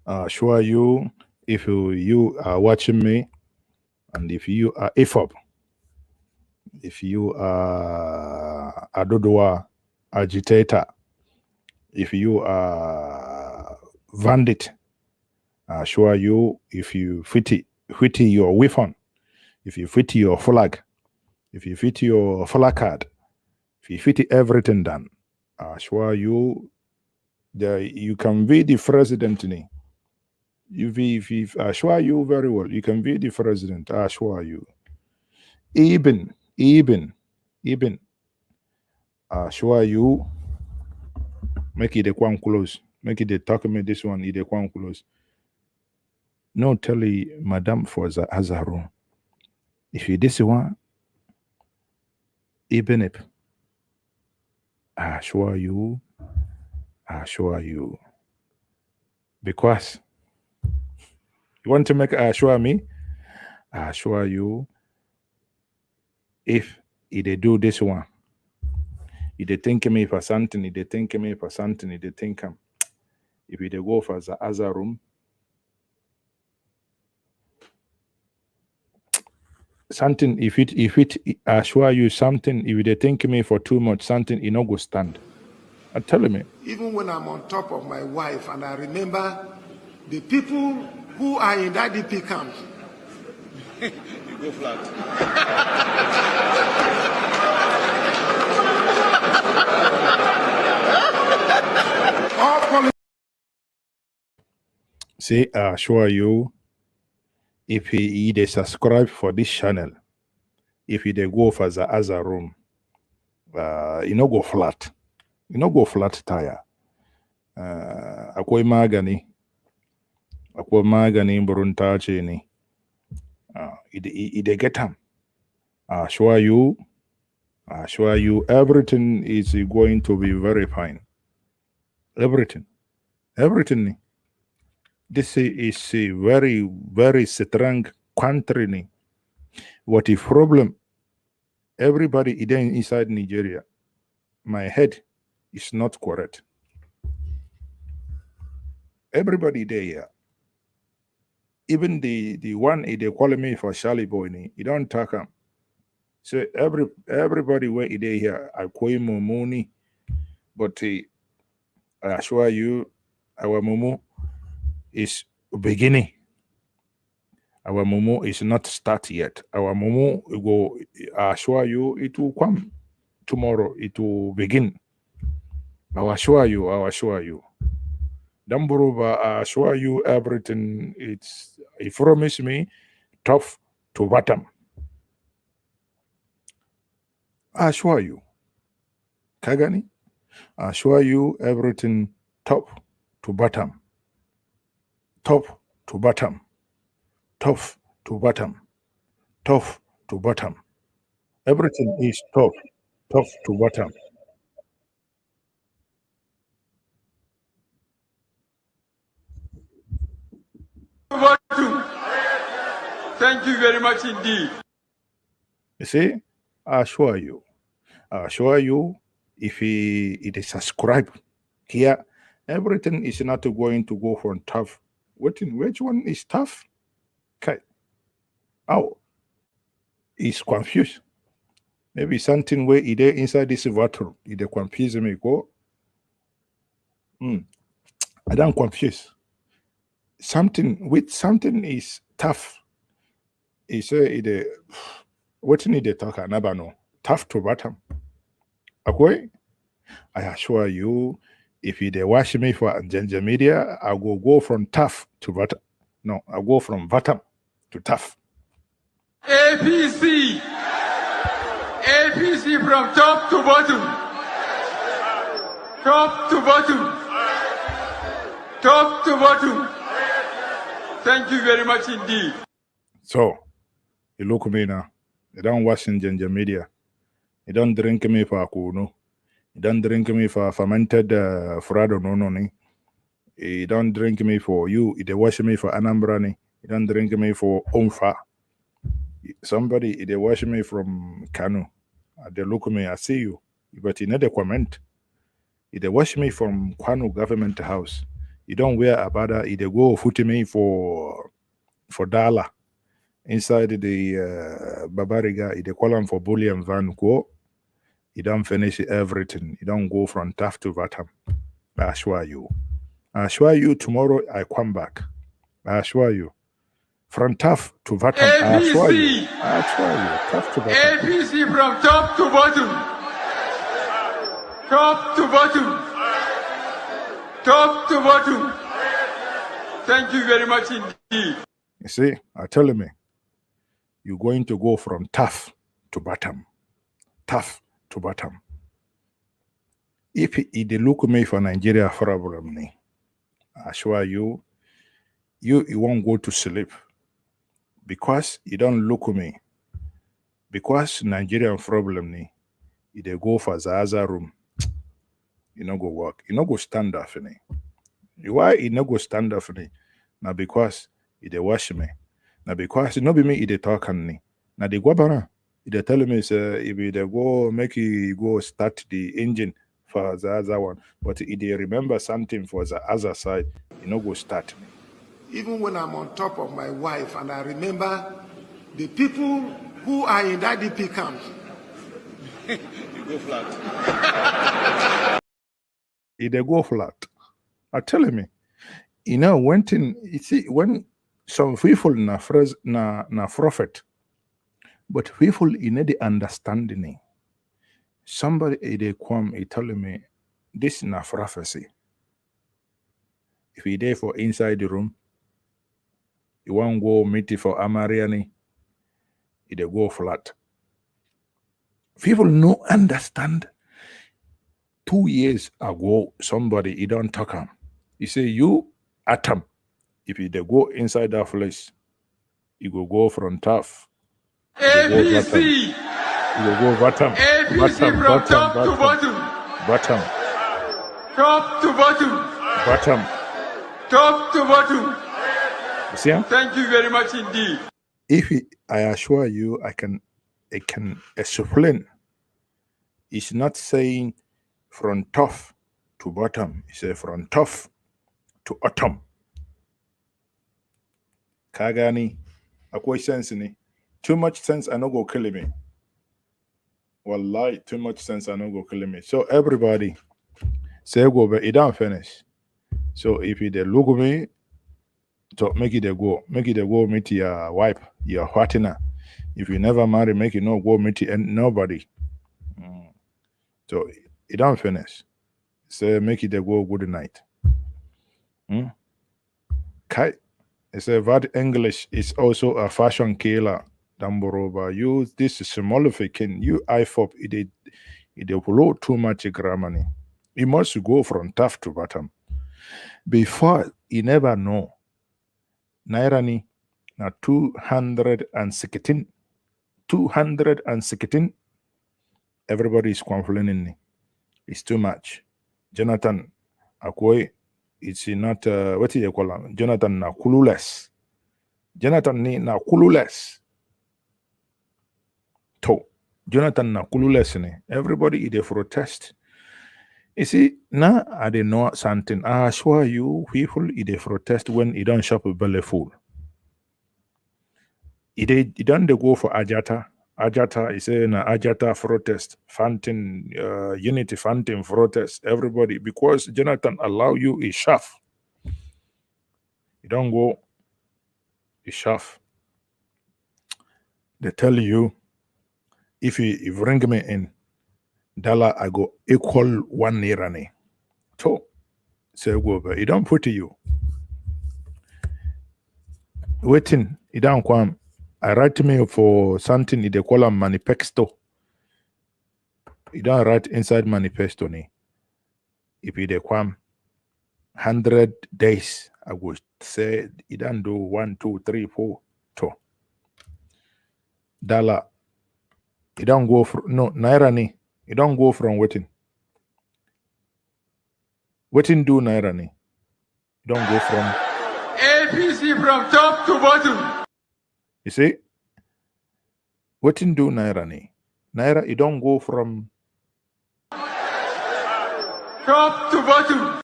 I assure you, if you are watching me, and if you are IFOP, if you are a Dodowa agitator, if you are bandit, I assure you, if you fit your weapon, if you fit your flag, if you fit your placard, if you fit everything done, I assure you that you can be the president. If I assure you very well, you can be the president, I assure you. Even, I assure you, make it a one close. Make it a talk me this one, it a one close. No, tell you, Madam for the Azaro. If you this one, even if I assure you, because you want to make assure me, I assure you, if they do this one, if they think me for something, if they think me for something, if they think if they go for the other room, something, if it assure you something, if they think me for too much, something, it no go stand. I'm telling me. Even when I'm on top of my wife and I remember the people who are in that DP camp, You go flat. See, I assure you, if they subscribe for this channel, if they go for the other room, you no go flat. You no go flat tire. Akwai magani burunta ce ne. They get them. I assure you, everything is going to be very fine. Everything. This is a very, very strong country. What is problem? Everybody inside Nigeria, my head is not correct. Everybody there, even the one they call me for Charlie Boy, you don't talk him. So everybody where they here, I call him money, but I assure you, our Momo is beginning. Our Momo is not start yet. Our Momo go. I assure you, it will come tomorrow. It will begin. I assure you. Damburuba, I assure you everything. He promised me top to bottom. I assure you. Kagani, I assure you everything top to bottom. Top to bottom. Top to bottom. Top to bottom. Everything is top to bottom. Thank you very much indeed. You see, I assure you, if it is subscribed here, everything is not going to go from tough. Which one is tough? Okay. Oh, he's confused. Maybe something where it inside this water, it confuse me. Go. I don't confuse. Something is tough. He say it. What need to talk? I never know. Tough to bottom. Okay. I assure you, if they watch me for Njenje Media, I will go from tough to bottom. No, I go from bottom to tough. APC. APC from top to bottom. Top to bottom. Top to bottom. Thank you very much indeed. So, you look at me now. You don't watch Njenje Media. You don't drink me for akuno. You don't drink me for fermented frado no. You don't drink me for you. You wash me for Anambrani. You don't drink me for Omfa. Somebody, they wash me from Kanu. They look at me, I see you. But you know the comment. They wash me from Kwanu government house. You don't wear abada. They go foot me for Dala. Inside the Babariga, they call them for bullion van go. You don't finish everything. You don't go from tough to bottom. I assure you. I assure you tomorrow I come back. I assure you. From tough to bottom. APC. I assure you. I assure you. Tough to bottom. APC from top to bottom. Top to bottom. Top to bottom. Thank you very much indeed. You see, I tell me, you're going to go from tough to bottom. Tough to bottom. If they look at me for Nigeria problem, I assure you, you won't go to sleep. Because you don't look at me. Because Nigerian problem, they go for Zaza room. You no go work. You no go stand up for me. Why you no go stand up for me? Now because they wash me. Now because it no be me they talk on me. Now they go bana. They tell me say if they go make you go start the engine for the other one. But if they remember something for the other side, you no go start me. Even when I'm on top of my wife and I remember the people who are in that DP camp. You go flat. They go flat. I tell me, you know, when some people na prophet, but people in the understanding, somebody they come, he tell me, this na prophecy. If he there for inside the room, you won't go meet it for Amariani, they go flat. People no understand. 2 years ago, somebody, he don't talk him. He say, you, atom, if you go inside that place, you go from tough. APC. You go bottom. APC from top to bottom. Bottom. Top to bottom. Bottom. Top to bottom. You see him? Thank you very much indeed. I assure you, I can explain. It's not saying from tough to bottom. It's say from tough to autumn. Kagani, akwai sense ni. Too much sense, I no go kill me. Wallahi, too much sense, I no go kill me. So everybody, say go, but it don't finish. So if they look at me, so make it go meet your wife, your partner. If you never marry, make it no go meet nobody. So it don't finish. Say make it go good night. Kai, say that English is also a fashion killer. Damboroba, use this smolification. You IFOP, it follow too much grammar. You must go from tough to bottom. Before you never know. Naira na 216. 216. Everybody is complaining. It's too much. Jonathan Akoi, it's not what do you call him? Jonathan na clueless. Jonathan ni na clueless. To Jonathan na clueless ni. Everybody is a protest. You see, now I don't know something. I assure you, people is a protest when you don't shop a belly full. You don't go for Ajata. Ajata is saying Ajata protest, Fountain, Unity Fountain protest, everybody, because Jonathan allow you a shaft. You don't go a shaft. They tell you, if you bring me in, dollar, I go equal 1 naira. So, say go, but you don't put you. Waiting, you don't come. I write me for something, they call a manifesto. You don't write inside manifesto. If you dey come 100 days, I would say you don't do 1, 2, 3, 4, 2. Dollar. You don't go from no naira ni. You don't go from waiting. Waiting do naira ni. You don't go from APC from top to bottom. You see? Waiting do naira ni. Naira, you don't go from top to bottom.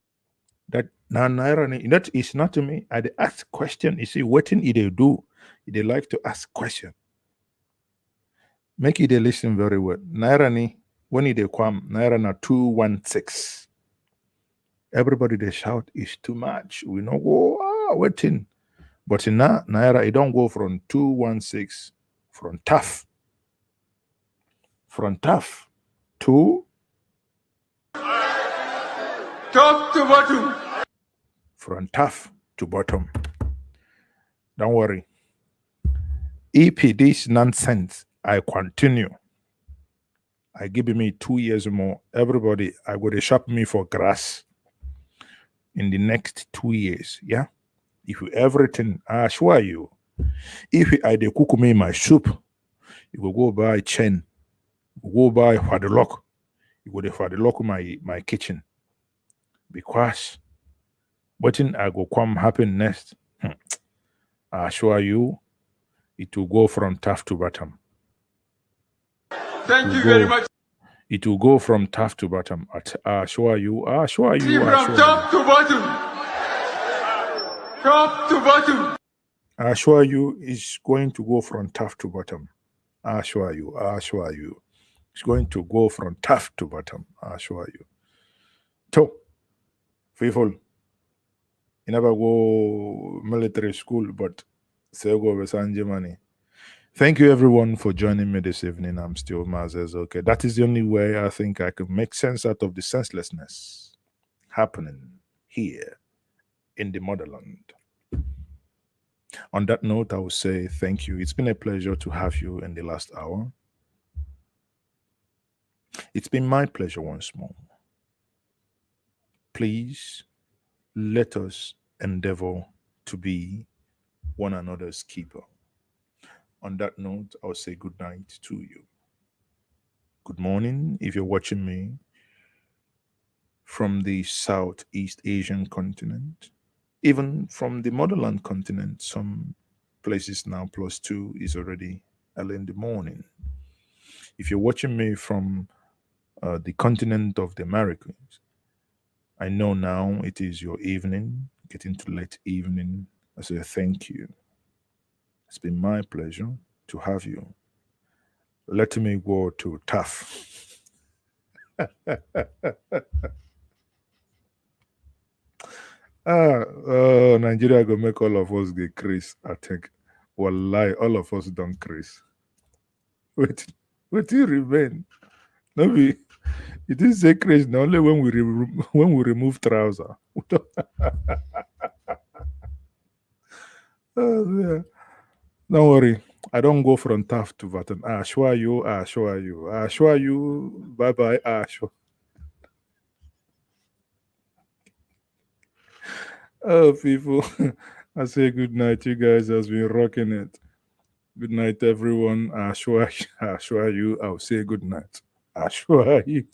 That now naira ni. That is not to me. I ask question. You see, waiting they do. They like to ask question. Make it they listen very well. Naira ni, when they come, naira na 216. Everybody they shout is too much. We know go waiting. But in naira, it don't go from 216 from tough. From tough to top to bottom. From tough to bottom. Don't worry. If this nonsense, I continue. I give me 2 years more. Everybody, I go to shop me for grass in the next 2 years. Yeah. If you everything, I assure you, if I dey cook me my soup, you will go buy chain, you go buy fadlock, you go to fadlock my kitchen. Because what thing I go come happen next, I assure you, it will go from top to bottom. Thank you very much. It will go from top to bottom. I assure you. See from top to bottom. Top to bottom. I assure you, it's going to go from top to bottom. I assure you. It's going to go from top to bottom. I assure you. So, people, you never go military school, but say go with Sanjimani. Thank you everyone for joining me this evening. I'm still Mazes. Okay, that is the only way I think I can make sense out of the senselessness happening here in the motherland. On that note, I will say thank you. It's been a pleasure to have you in the last hour. It's been my pleasure once more. Please let us endeavor to be one another's keeper. On that note, I'll say good night to you. Good morning if you're watching me from the Southeast Asian continent, even from the motherland continent. Some places now +2 is already early in the morning. If you're watching me from the continent of the Americas, I know now it is your evening, getting to late evening. I say thank you. It's been my pleasure to have you. Let me go to tough. Nigeria go make all of us get Chris, I think. Wallahi, all of us don't Chris. Wait till remain. No be. It is say Chris only when we remove trouser. Yeah. Don't worry. I don't go from tough to bottom. I assure you. Bye-bye. I assure. Oh, people. I say good night. You guys has been rocking it. Good night, everyone. I assure you. I'll say good night. I assure you.